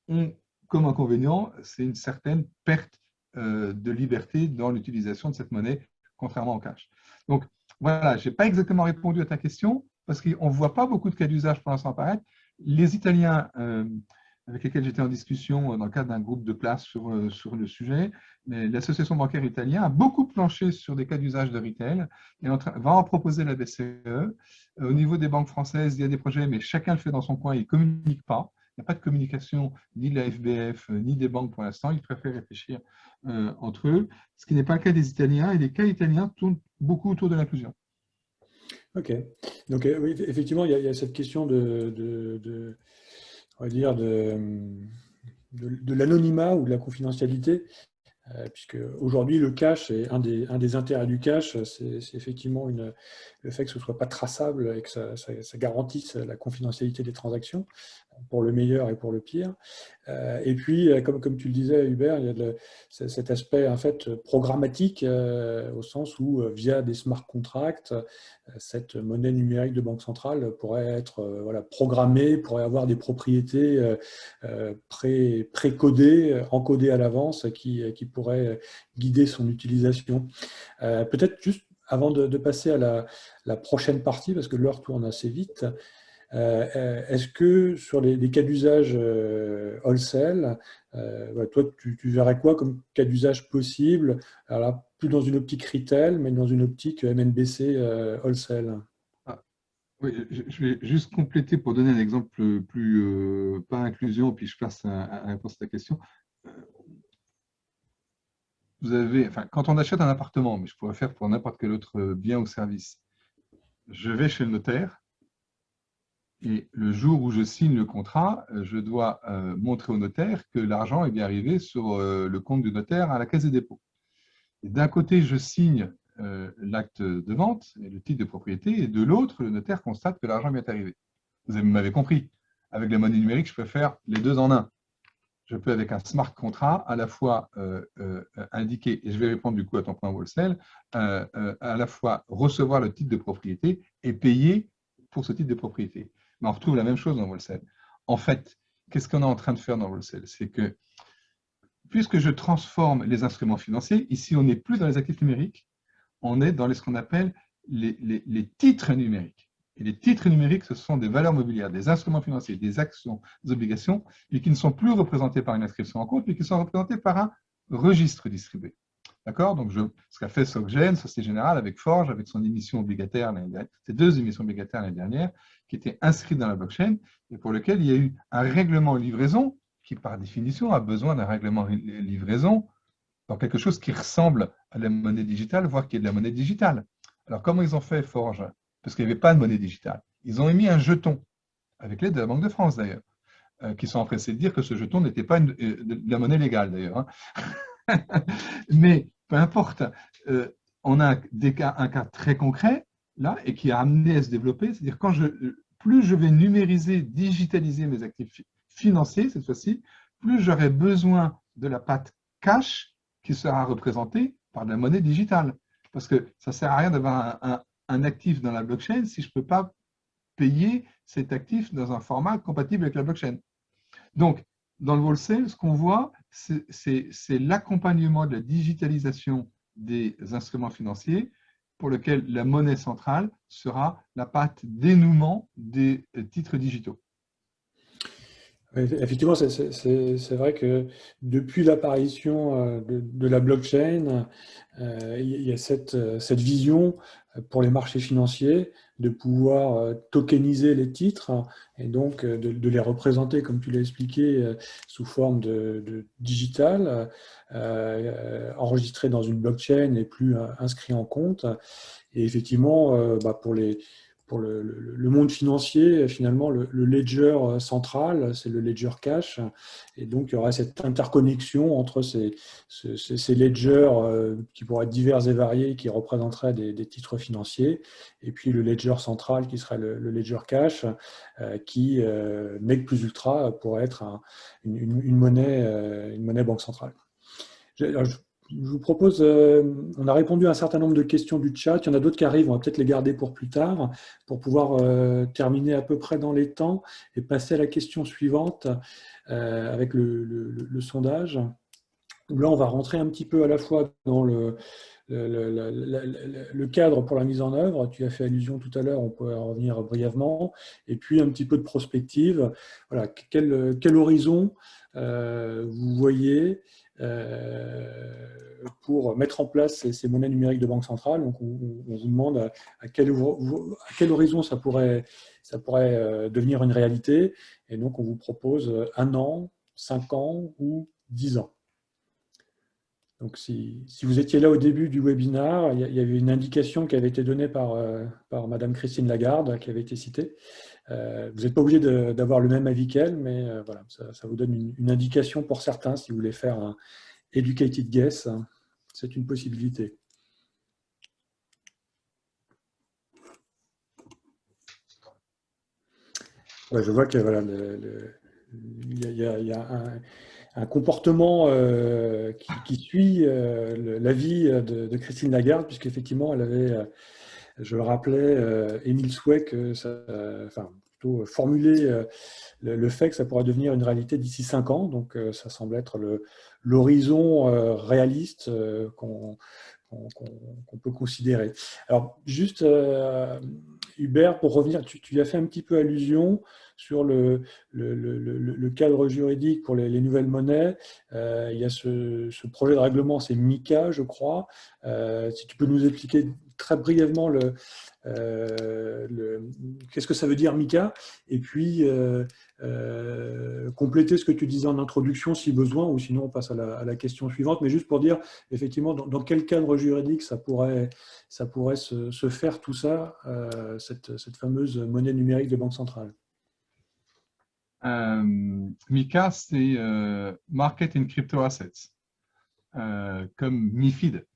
[SPEAKER 2] ont comme inconvénient, c'est une certaine perte de liberté dans l'utilisation de cette monnaie, contrairement au cash. Donc, voilà, je n'ai pas exactement répondu à ta question, parce qu'on ne voit pas beaucoup de cas d'usage pour l'instant apparaître. Les Italiens avec lesquels j'étais en discussion dans le cadre d'un groupe de place sur le sujet. L'association bancaire italienne a beaucoup planché sur des cas d'usage de retail et va en proposer la BCE. Au niveau des banques françaises, il y a des projets, mais chacun le fait dans son coin, ils ne communiquent pas. Il n'y a pas de communication ni de la FBF, ni des banques pour l'instant. Ils préfèrent réfléchir entre eux, ce qui n'est pas le cas des Italiens. Et les cas italiens tournent beaucoup autour de l'inclusion.
[SPEAKER 1] Ok. Donc, oui, effectivement, il y a cette question on va dire, de l'anonymat ou de la confidentialité, puisque aujourd'hui, le cash, un des intérêts du cash, c'est effectivement le fait que ce ne soit pas traçable et que ça garantisse la confidentialité des transactions, pour le meilleur et pour le pire. Et puis, comme tu le disais, Hubert, il y a cet aspect en fait programmatique, au sens où, via des smart contracts, cette monnaie numérique de banque centrale pourrait être voilà, programmée, pourrait avoir des propriétés précodées, encodées à l'avance, qui pourraient guider son utilisation. Peut-être juste avant de passer à la prochaine partie, parce que l'heure tourne assez vite, est-ce que sur les cas d'usage wholesale, toi, tu verrais quoi comme cas d'usage possible? Alors là, plus dans une optique retail, mais dans une optique MNBC wholesale.
[SPEAKER 2] Oui, je vais juste compléter pour donner un exemple plus, pas inclusion, puis je passe à la réponse à ta question. Euh, Vous avez, enfin, quand on achète un appartement, mais je pourrais faire pour n'importe quel autre bien ou service, je vais chez le notaire et le jour où je signe le contrat, je dois montrer au notaire que l'argent est bien arrivé sur le compte du notaire à la Caisse des dépôts. Et d'un côté, je signe l'acte de vente et le titre de propriété, et de l'autre, le notaire constate que l'argent est bien arrivé. M'avez compris. Avec la monnaie numérique, je peux faire les deux en un. Je peux, avec un smart contract, à la fois indiquer, et je vais répondre du coup à ton point wholesale, à la fois recevoir le titre de propriété et payer pour ce titre de propriété. Mais on retrouve la même chose dans wholesale. En fait, qu'est-ce qu'on est en train de faire dans wholesale? C'est que, puisque je transforme les instruments financiers, ici, on n'est plus dans les actifs numériques, on est dans ce qu'on appelle les titres numériques. Et les titres numériques, ce sont des valeurs mobilières, des instruments financiers, des actions, des obligations, mais qui ne sont plus représentés par une inscription en compte, mais qui sont représentés par un registre distribué. D'accord? Donc, ce qu'a fait SocGen, Société Générale, avec Forge, avec son émission obligataire l'année dernière, ces deux émissions obligataires l'année dernière, qui étaient inscrites dans la blockchain et pour lesquelles il y a eu un règlement livraison qui, par définition, a besoin d'un règlement livraison dans quelque chose qui ressemble à la monnaie digitale, voire qui est de la monnaie digitale. Alors, comment ils ont fait, Forge? Parce qu'il n'y avait pas de monnaie digitale. Ils ont émis un jeton, avec l'aide de la Banque de France d'ailleurs, qui sont empressés de dire que ce jeton n'était pas de la monnaie légale d'ailleurs. Hein. Mais peu importe, euh, on a un cas très concret là et qui a amené à se développer, c'est-à-dire plus je vais numériser, digitaliser mes actifs financiers cette fois-ci, plus j'aurai besoin de la patte cash qui sera représentée par de la monnaie digitale. Parce que ça ne sert à rien d'avoir un actif dans la blockchain si je ne peux pas payer cet actif dans un format compatible avec la blockchain. Donc, dans le wholesale, ce qu'on voit, c'est l'accompagnement de la digitalisation des instruments financiers pour lequel la monnaie centrale sera la patte dénouement des titres digitaux.
[SPEAKER 1] Oui, effectivement, c'est vrai que depuis l'apparition de la blockchain, il y a cette vision pour les marchés financiers de pouvoir tokeniser les titres et donc de les représenter, comme tu l'as expliqué, sous forme de digital, enregistré dans une blockchain et plus inscrit en compte. Et effectivement, pour le monde financier, finalement, le ledger central, c'est le ledger cash. Et donc, il y aura cette interconnexion entre ces ledgers qui pourraient être divers et variés, qui représenteraient des titres financiers, et puis le ledger central qui serait le ledger cash, qui, nec plus ultra, pourrait être une monnaie banque centrale. Je vous propose, on a répondu à un certain nombre de questions du chat. Il y en a d'autres qui arrivent, on va peut-être les garder pour plus tard, pour pouvoir terminer à peu près dans les temps et passer à la question suivante avec le sondage. Là, on va rentrer un petit peu à la fois dans le cadre pour la mise en œuvre. Tu as fait allusion tout à l'heure, on peut en revenir brièvement, et puis un petit peu de prospective. Voilà, quel horizon vous voyez pour mettre en place ces monnaies numériques de banque centrale. Donc, on vous demande à quel horizon ça pourrait devenir une réalité. Et donc, on vous propose 1 an, 5 ans ou 10 ans. Donc, si vous étiez là au début du webinaire, il y avait une indication qui avait été donnée par Madame Christine Lagarde, qui avait été citée. Vous n'êtes pas obligé d'avoir le même avis qu'elle, mais voilà, ça vous donne une indication pour certains si vous voulez faire un educated guess. C'est une possibilité. Ouais, je vois que voilà, il y a un comportement qui suit l'avis de Christine Lagarde, puisqu'effectivement, elle avait, je le rappelais, Émile Sweck, enfin, plutôt formulé le fait que ça pourrait devenir une réalité d'ici 5 ans. Donc, ça semble être l'horizon réaliste qu'on peut considérer. Alors, juste, Hubert, pour revenir, tu as fait un petit peu allusion sur le cadre juridique pour les nouvelles monnaies. Il y a ce projet de règlement, c'est MiCA, je crois. Si tu peux nous expliquer très brièvement qu'est-ce que ça veut dire MiCA, et puis compléter ce que tu disais en introduction si besoin, ou sinon on passe à la question suivante, mais juste pour dire effectivement dans quel cadre juridique ça pourrait se faire tout ça, cette fameuse monnaie numérique des banques centrales.
[SPEAKER 2] MiCA, c'est Market in Crypto Assets, comme MiFID.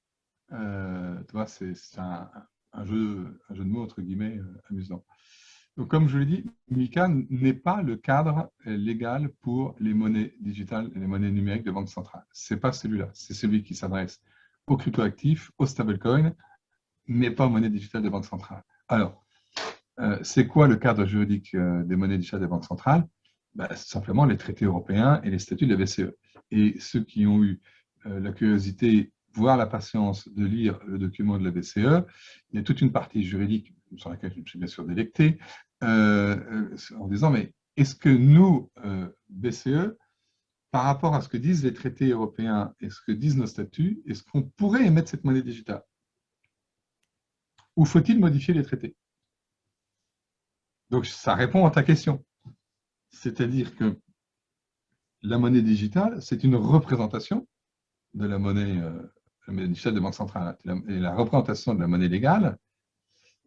[SPEAKER 2] Tu vois, c'est un jeu de mots, entre guillemets, amusant. Donc, comme je l'ai dit, MiCA n'est pas le cadre légal pour les monnaies digitales et les monnaies numériques de banque centrale. Ce n'est pas celui-là. C'est celui qui s'adresse aux cryptoactifs, aux stablecoins, mais pas aux monnaies digitales de banque centrale. Alors, c'est quoi le cadre juridique des monnaies digitales des banques centrales? C'est simplement les traités européens et les statuts de la BCE. Et ceux qui ont eu la curiosité, voire la patience de lire le document de la BCE, il y a toute une partie juridique sur laquelle je me suis bien sûr délecté, en disant, mais est-ce que nous, BCE, par rapport à ce que disent les traités européens et ce que disent nos statuts, est-ce qu'on pourrait émettre cette monnaie digitale? Ou faut-il modifier les traités? Donc, ça répond à ta question. C'est-à-dire que la monnaie digitale, c'est une représentation de la monnaie digitale de banque centrale, et la représentation de la monnaie légale.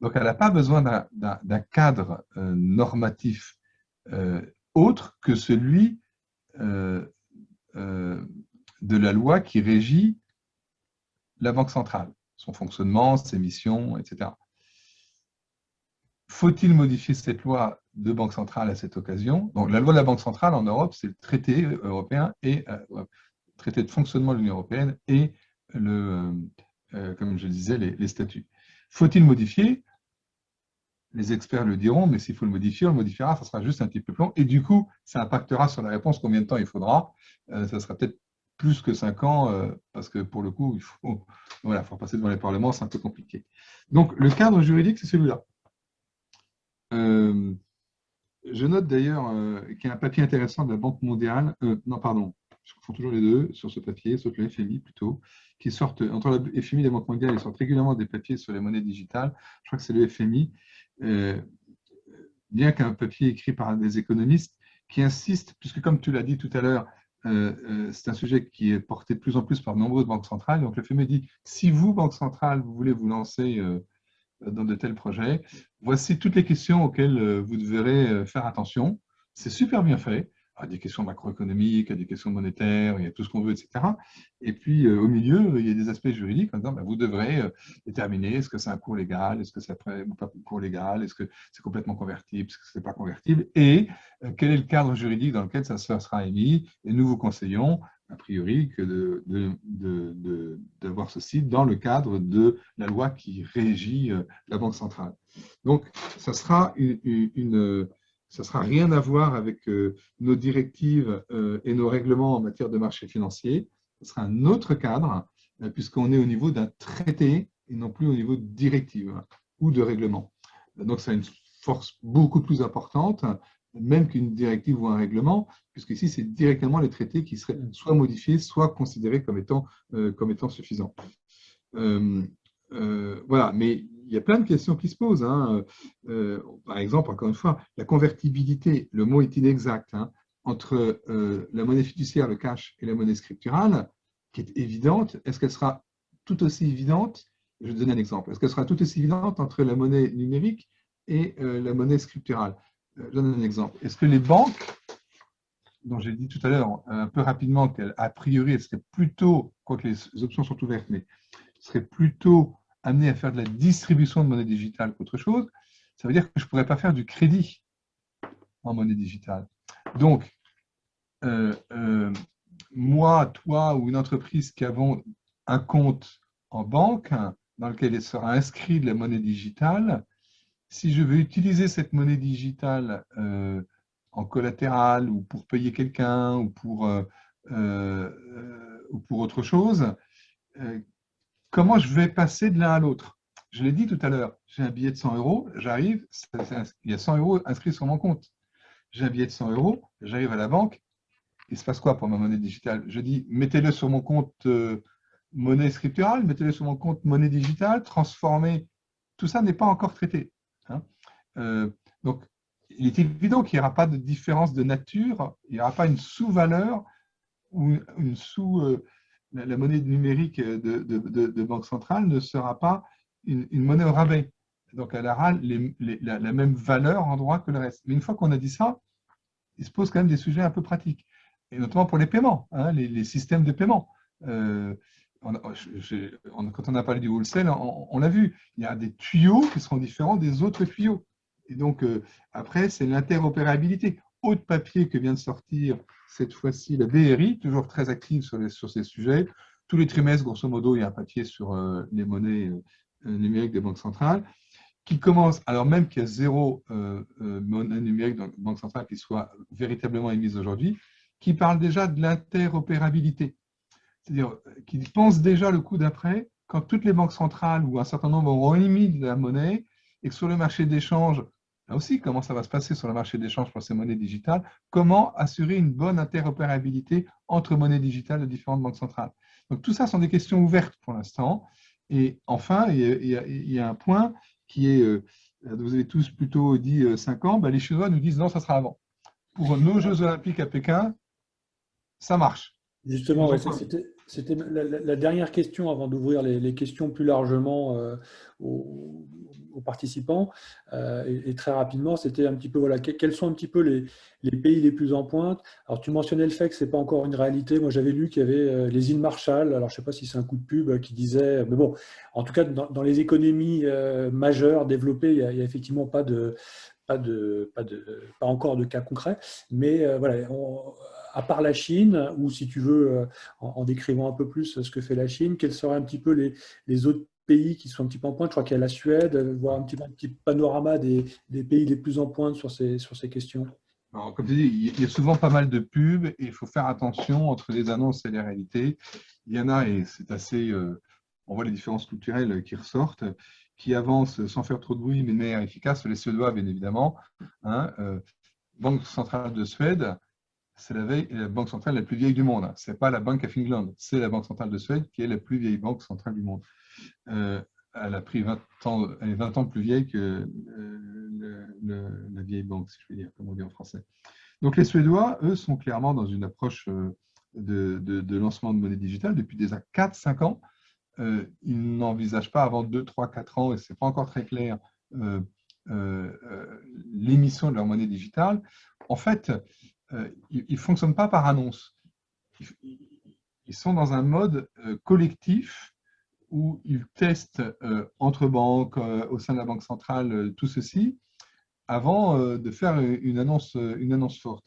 [SPEAKER 2] Donc, elle n'a pas besoin d'un cadre normatif autre que celui de la loi qui régit la banque centrale, son fonctionnement, ses missions, etc. Faut-il modifier cette loi de banque centrale à cette occasion? Donc, la loi de la banque centrale en Europe, c'est le traité européen et traité de fonctionnement de l'Union européenne et, comme je le disais, les statuts. Faut-il modifier? Les experts le diront, mais s'il faut le modifier, on le modifiera, ça sera juste un petit peu plus long. Et du coup, ça impactera sur la réponse combien de temps il faudra. Ça sera peut-être plus que 5 ans, parce que pour le coup, il faut passer devant les parlements, c'est un peu compliqué. Donc, le cadre juridique, c'est celui-là. Je note d'ailleurs qu'il y a un papier intéressant de la Banque mondiale, non, pardon, je confonds toujours les deux sur ce papier, sauf le FMI plutôt, qui sortent, entre la FMI et la Banque mondiale, ils sortent régulièrement des papiers sur les monnaies digitales. Je crois que c'est le FMI, bien qu'un papier écrit par des économistes qui insistent, puisque comme tu l'as dit tout à l'heure, c'est un sujet qui est porté de plus en plus par de nombreuses banques centrales. Donc le FMI dit, si vous, Banque centrale, vous voulez vous lancer dans de tels projets, voici toutes les questions auxquelles vous devrez faire attention. C'est super bien fait. Il y a des questions macroéconomiques, il y a des questions monétaires, il y a tout ce qu'on veut, etc. Et puis, au milieu, il y a des aspects juridiques en disant, vous devrez déterminer est-ce que c'est un cours légal, est-ce que c'est pas un cours légal, est-ce que c'est complètement convertible, est-ce que ce n'est pas convertible, et quel est le cadre juridique dans lequel ça sera émis. Et nous vous conseillons, a priori, que d'avoir ceci dans le cadre de la loi qui régit la Banque centrale. Donc, ça sera ça sera rien à voir avec nos directives et nos règlements en matière de marché financier. Ce sera un autre cadre, puisqu'on est au niveau d'un traité et non plus au niveau de directive ou de règlement. Donc, ça a une force beaucoup plus importante, même qu'une directive ou un règlement, puisqu'ici, c'est directement les traités qui seraient soit modifiés, soit considérés comme étant suffisants. Voilà, mais il y a plein de questions qui se posent. Par exemple, encore une fois, la convertibilité, le mot est inexact, entre la monnaie fiduciaire, le cash, et la monnaie scripturale, qui est évidente. Est-ce qu'elle sera tout aussi évidente? Je vais te donner un exemple. Est-ce qu'elle sera tout aussi évidente entre la monnaie numérique et la monnaie scripturale? Je donne un exemple. Est-ce que les banques, dont j'ai dit tout à l'heure un peu rapidement qu'a priori, elles seraient plutôt, quoique les options sont ouvertes, mais seraient plutôt amenées à faire de la distribution de monnaie digitale qu'autre chose, ça veut dire que je ne pourrais pas faire du crédit en monnaie digitale. Donc, moi, toi ou une entreprise qui avons un compte en banque dans lequel il sera inscrit de la monnaie digitale, si je veux utiliser cette monnaie digitale en collatéral ou pour payer quelqu'un ou pour autre chose, comment je vais passer de l'un à l'autre? Je l'ai dit tout à l'heure, j'ai un billet de 100 euros, j'arrive, il y a 100 euros inscrits sur mon compte. j'ai un billet de 100 euros, j'arrive à la banque, il se passe quoi pour ma monnaie digitale? Je dis, mettez-le sur mon compte monnaie scripturale, mettez-le sur mon compte monnaie digitale, transformez. Tout ça n'est pas encore traité, hein. Donc, il est évident qu'il n'y aura pas de différence de nature, il n'y aura pas une sous-valeur ou une sous. La monnaie numérique de banque centrale ne sera pas une monnaie au rabais. Donc, elle aura la même valeur en droit que le reste. Mais une fois qu'on a dit ça, il se pose quand même des sujets un peu pratiques, et notamment pour les paiements, hein, les systèmes de paiement. Quand on a parlé du wholesale, on l'a vu, il y a des tuyaux qui seront différents des autres tuyaux. Et donc, après, c'est l'interopérabilité. Autre papier que vient de sortir cette fois-ci la BRI, toujours très active sur ces sujets. Tous les trimestres, grosso modo, il y a un papier sur les monnaies numériques des banques centrales qui commence, alors même qu'il y a zéro monnaie numérique dans la banque centrale qui soit véritablement émise aujourd'hui, qui parle déjà de l'interopérabilité. C'est-à-dire qui pense déjà le coup d'après, quand toutes les banques centrales ou un certain nombre auront émis de la monnaie, et que sur le marché d'échange, là aussi, comment ça va se passer sur le marché d'échange pour ces monnaies digitales, comment assurer une bonne interopérabilité entre monnaies digitales de différentes banques centrales. Donc tout ça sont des questions ouvertes pour l'instant. Et enfin, il y a un point qui est, vous avez tous plutôt dit 5 ans, ben les Chinois nous disent non, ça sera avant. Pour nos Jeux Olympiques à Pékin, ça marche.
[SPEAKER 1] Justement, ouais, c'était la dernière question avant d'ouvrir les questions plus largement aux participants. Et très rapidement, c'était un petit peu, voilà, quels sont un petit peu les pays les plus en pointe. Alors, tu mentionnais le fait que ce n'est pas encore une réalité. Moi, j'avais lu qu'il y avait les îles Marshall. Alors, je ne sais pas si c'est un coup de pub qui disait, mais bon, en tout cas, dans les économies majeures développées, il y a effectivement pas encore de cas concrets, mais voilà, à part la Chine, ou si tu veux, en décrivant un peu plus ce que fait la Chine, quels seraient un petit peu les autres pays qui sont un petit peu en pointe? Je crois qu'il y a la Suède, voir un petit panorama des pays les plus en pointe sur ces questions.
[SPEAKER 2] Alors, comme tu dis, il y a souvent pas mal de pubs et il faut faire attention entre les annonces et les réalités. Il y en a, et c'est assez, on voit les différences culturelles qui ressortent, qui avancent sans faire trop de bruit, mais de manière efficace. Les Suédois, bien évidemment, hein, Banque centrale de Suède, c'est la banque centrale la plus vieille du monde. Ce n'est pas la Bank of England, c'est la Banque centrale de Suède qui est la plus vieille banque centrale du monde. Elle a pris 20 ans, elle est 20 ans plus vieille que la vieille banque, si je puis dire, comme on dit en français. Donc les Suédois, eux, sont clairement dans une approche de lancement de monnaie digitale depuis déjà 4-5 ans. Ils n'envisagent pas avant 2, 3, 4 ans, et ce n'est pas encore très clair, l'émission de leur monnaie digitale. En fait, ils ne fonctionnent pas par annonce. Ils sont dans un mode collectif où ils testent entre banques, au sein de la Banque centrale, tout ceci, avant de faire une annonce forte.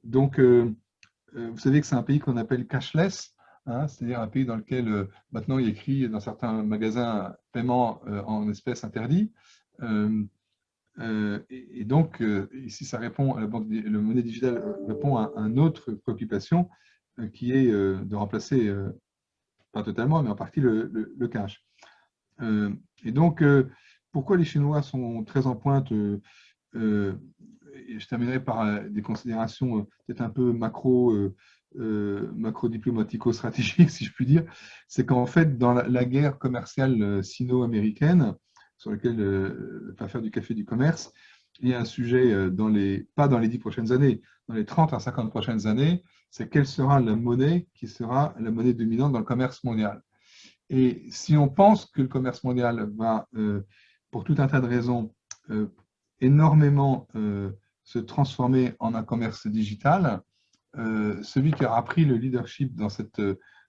[SPEAKER 2] Donc, vous savez que c'est un pays qu'on appelle cashless, hein, c'est-à-dire un pays dans lequel maintenant il y a écrit dans certains magasins paiement en espèces interdit. Et donc, ici, ça répond à la monnaie digitale répond à une autre préoccupation qui est de remplacer, pas totalement, mais en partie le cash. Et donc, pourquoi les Chinois sont très en pointe et je terminerai par des considérations peut-être un peu macro-diplomatico-stratégiques, si je puis dire, c'est qu'en fait, dans la guerre commerciale sino-américaine, sur laquelle pas faire du café du commerce, il y a un sujet, pas dans les 10 prochaines années, dans les 30 à 50 prochaines années, c'est quelle sera la monnaie qui sera la monnaie dominante dans le commerce mondial. Et si on pense que le commerce mondial va, pour tout un tas de raisons, énormément se transformer en un commerce digital, celui qui aura pris le leadership dans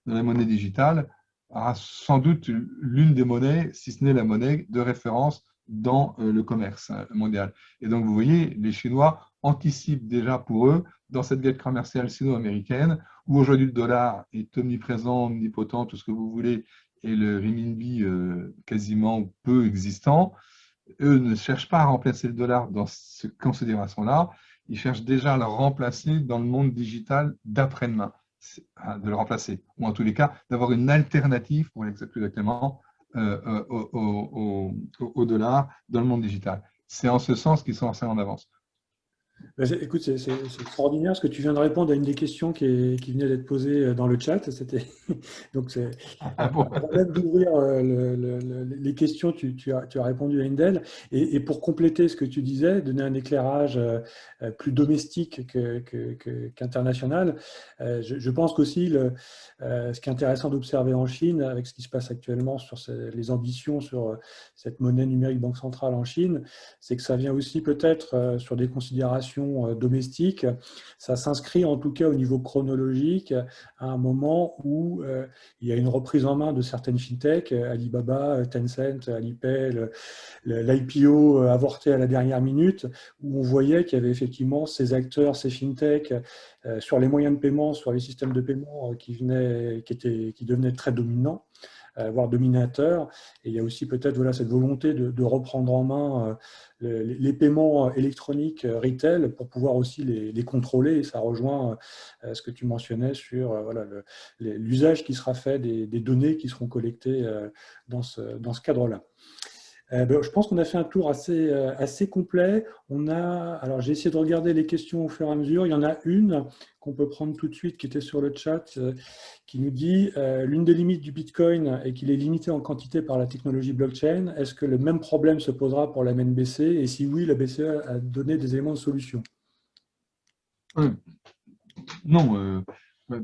[SPEAKER 2] la monnaie digitale aura sans doute l'une des monnaies, si ce n'est la monnaie de référence dans le commerce mondial. Et donc, vous voyez, les Chinois anticipent déjà pour eux dans cette guerre commerciale sino-américaine, où aujourd'hui le dollar est omniprésent, omnipotent, tout ce que vous voulez, et le renminbi quasiment peu existant. Eux ne cherchent pas à remplacer le dollar dans cette considération-là, ils cherchent déjà à le remplacer dans le monde digital d'après-demain, de le remplacer, ou en tous les cas, d'avoir une alternative, pour plus exactement, au dollar dans le monde digital. C'est en ce sens qu'ils sont assez en avance.
[SPEAKER 1] Écoute, c'est extraordinaire parce que tu viens de répondre à une des questions qui venait d'être posée dans le chat. Donc,
[SPEAKER 2] Ah bon?
[SPEAKER 1] avant même d'ouvrir les questions, tu as répondu à une d'elles. Et pour compléter ce que tu disais, donner un éclairage plus domestique qu'international, je pense qu'aussi ce qui est intéressant d'observer en Chine, avec ce qui se passe actuellement sur les ambitions sur cette monnaie numérique banque centrale en Chine, c'est que ça vient aussi peut-être sur des considérations domestiques. Ça s'inscrit en tout cas au niveau chronologique à un moment où il y a une reprise en main de certaines fintechs, Alibaba, Tencent, Alipay, l'IPO avorté à la dernière minute, où on voyait qu'il y avait effectivement ces acteurs, ces fintechs, sur les moyens de paiement, sur les systèmes de paiement qui devenaient très dominants, voire dominateurs. Et il y a aussi peut-être voilà, cette volonté de reprendre en main les paiements électroniques retail pour pouvoir aussi les contrôler. Et ça rejoint ce que tu mentionnais sur voilà, l'usage qui sera fait des données qui seront collectées dans ce cadre-là. Je pense qu'on a fait un tour assez complet. Alors j'ai essayé de regarder les questions au fur et à mesure. Il y en a une qu'on peut prendre tout de suite, qui était sur le chat, qui nous dit l'une des limites du Bitcoin est qu'il est limité en quantité par la technologie blockchain. Est-ce que le même problème se posera pour la MNBC? Et si oui, la BCE a donné des éléments de solution.
[SPEAKER 2] Non,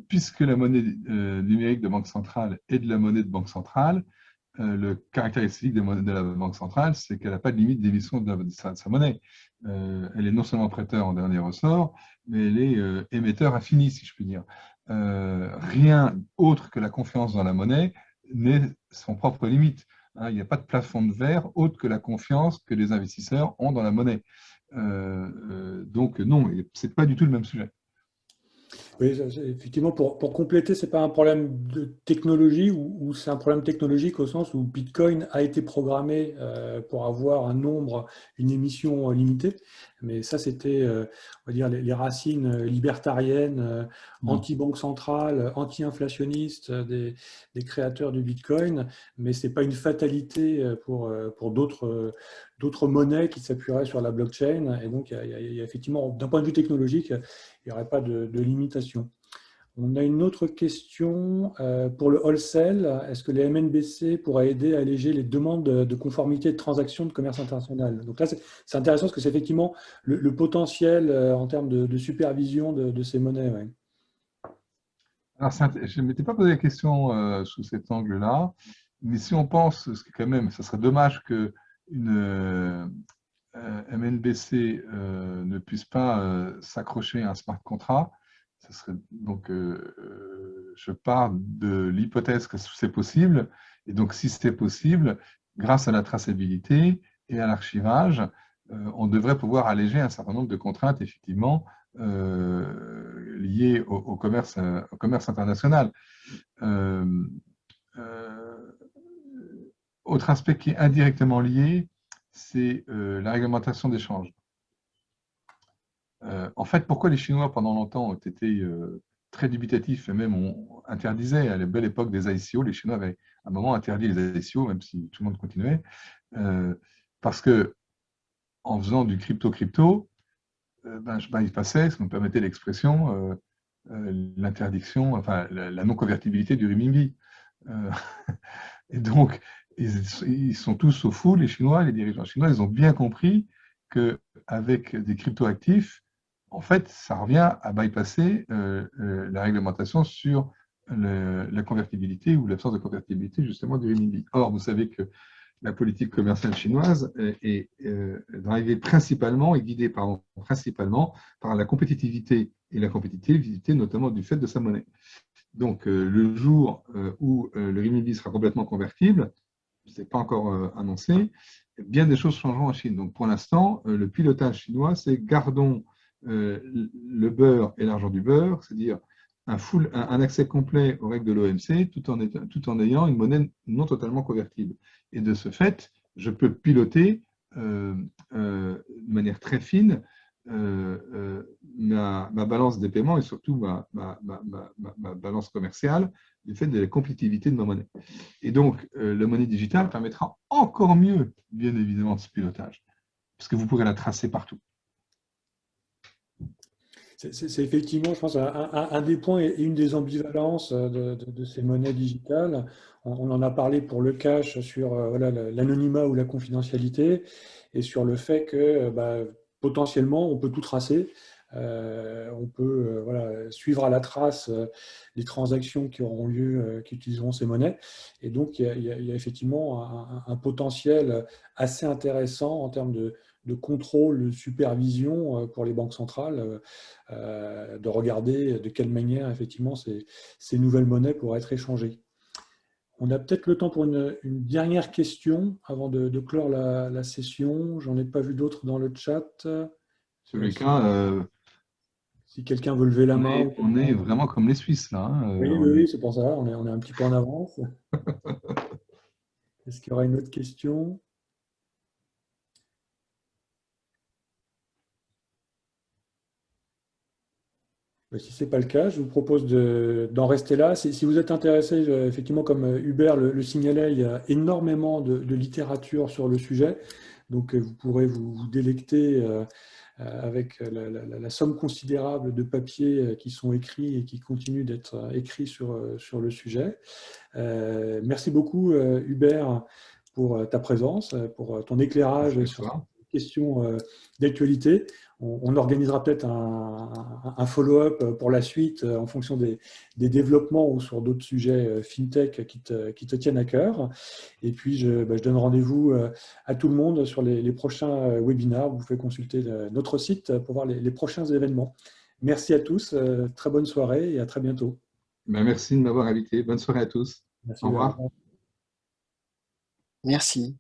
[SPEAKER 2] puisque la monnaie numérique de banque centrale est de la monnaie de banque centrale, le caractéristique de la banque centrale, c'est qu'elle n'a pas de limite d'émission de sa monnaie. Elle est non seulement prêteur en dernier ressort, mais elle est émetteur infini, si je puis dire. Rien autre que la confiance dans la monnaie n'est son propre limite. Hein, il n'y a pas de plafond de verre autre que la confiance que les investisseurs ont dans la monnaie. Donc non, ce n'est pas du tout le même sujet.
[SPEAKER 1] Oui, effectivement, pour compléter, ce n'est pas un problème de technologie ou c'est un problème technologique au sens où Bitcoin a été programmé pour avoir un nombre, une émission limitée. Mais ça, c'était, on va dire, les racines libertariennes, anti-banque centrale, anti-inflationnistes des créateurs du Bitcoin. Mais ce n'est pas une fatalité pour d'autres monnaies qui s'appuieraient sur la blockchain. Et donc, il y a effectivement, d'un point de vue technologique, il n'y aurait pas de limitation. On a une autre question pour le wholesale. Est-ce que les MNBC pourraient aider à alléger les demandes de conformité de transactions de commerce international? Donc là, c'est intéressant parce que c'est effectivement le potentiel en termes de supervision de ces monnaies. Ouais.
[SPEAKER 2] Alors, je ne m'étais pas posé la question sous cet angle-là, mais si on pense, ce qui quand même, ça serait dommage que une MNBC ne puisse pas s'accrocher à un smart contract. Ça serait, donc, je pars de l'hypothèse que c'est possible, et donc si c'est possible, grâce à la traçabilité et à l'archivage, on devrait pouvoir alléger un certain nombre de contraintes, effectivement, liées au commerce international. Autre aspect qui est indirectement lié, c'est la réglementation d'échange. En fait, pourquoi les Chinois, pendant longtemps, ont été très dubitatifs et même interdisaient à la belle époque des ICO, les Chinois avaient à un moment interdit les ICO, même si tout le monde continuait, parce que en faisant du crypto-crypto, il passait, si vous me permettez l'expression, l'interdiction, enfin la non-convertibilité du renminbi. Et donc, ils sont tous au fou, les Chinois, les dirigeants chinois, ils ont bien compris qu'avec des cryptoactifs, en fait, ça revient à bypasser la réglementation sur la convertibilité ou l'absence de convertibilité justement du renminbi. Or, vous savez que la politique commerciale chinoise est drivée principalement et guidée principalement par la compétitivité et la compétitivité notamment du fait de sa monnaie. Donc, le jour où le renminbi sera complètement convertible, ce n'est pas encore annoncé, bien des choses changeront en Chine. Donc, pour l'instant, le pilotage chinois, c'est gardons le beurre et l'argent du beurre, c'est-à-dire un accès complet aux règles de l'OMC tout en ayant une monnaie non totalement convertible. Et de ce fait, je peux piloter de manière très fine ma balance des paiements et surtout ma balance commerciale du fait de la compétitivité de ma monnaie. Et donc, la monnaie digitale permettra encore mieux, bien évidemment, ce pilotage, parce que vous pourrez la tracer partout.
[SPEAKER 1] C'est effectivement, je pense, un des points et une des ambivalences de ces monnaies digitales. On en a parlé pour le cash sur voilà, l'anonymat ou la confidentialité et sur le fait que bah, potentiellement on peut tout tracer. On peut voilà, suivre à la trace les transactions qui auront lieu, qui utiliseront ces monnaies. Et donc, il y a effectivement un potentiel assez intéressant en termes de contrôle, de supervision pour les banques centrales, de regarder de quelle manière effectivement ces nouvelles monnaies pourraient être échangées. On a peut-être le temps pour une dernière question avant de clore la session. J'en ai pas vu d'autres dans le chat.
[SPEAKER 2] Sur le cas,
[SPEAKER 1] Si quelqu'un veut lever la main.
[SPEAKER 2] on est vraiment comme les Suisses, là. Hein.
[SPEAKER 1] Oui, oui,
[SPEAKER 2] On est...
[SPEAKER 1] oui, c'est pour ça. On est un petit peu en avance. Est-ce qu'il y aura une autre question? Si ce n'est pas le cas, je vous propose d'en rester là. Si vous êtes intéressé, effectivement, comme Hubert le signalait, il y a énormément de littérature sur le sujet. Donc, vous pourrez vous délecter avec la somme considérable de papiers qui sont écrits et qui continuent d'être écrits sur le sujet. Merci beaucoup, Hubert, pour ta présence, pour ton éclairage sur cette question d'actualité. On organisera peut-être un follow-up pour la suite en fonction des développements ou sur d'autres sujets fintech qui te tiennent à cœur. Et puis, je donne rendez-vous à tout le monde sur les prochains webinaires. Vous pouvez consulter notre site pour voir les prochains événements. Merci à tous, très bonne soirée et à très bientôt.
[SPEAKER 2] Ben, merci de m'avoir invité. Bonne soirée à tous.
[SPEAKER 1] Merci,
[SPEAKER 2] Au revoir.
[SPEAKER 3] Merci.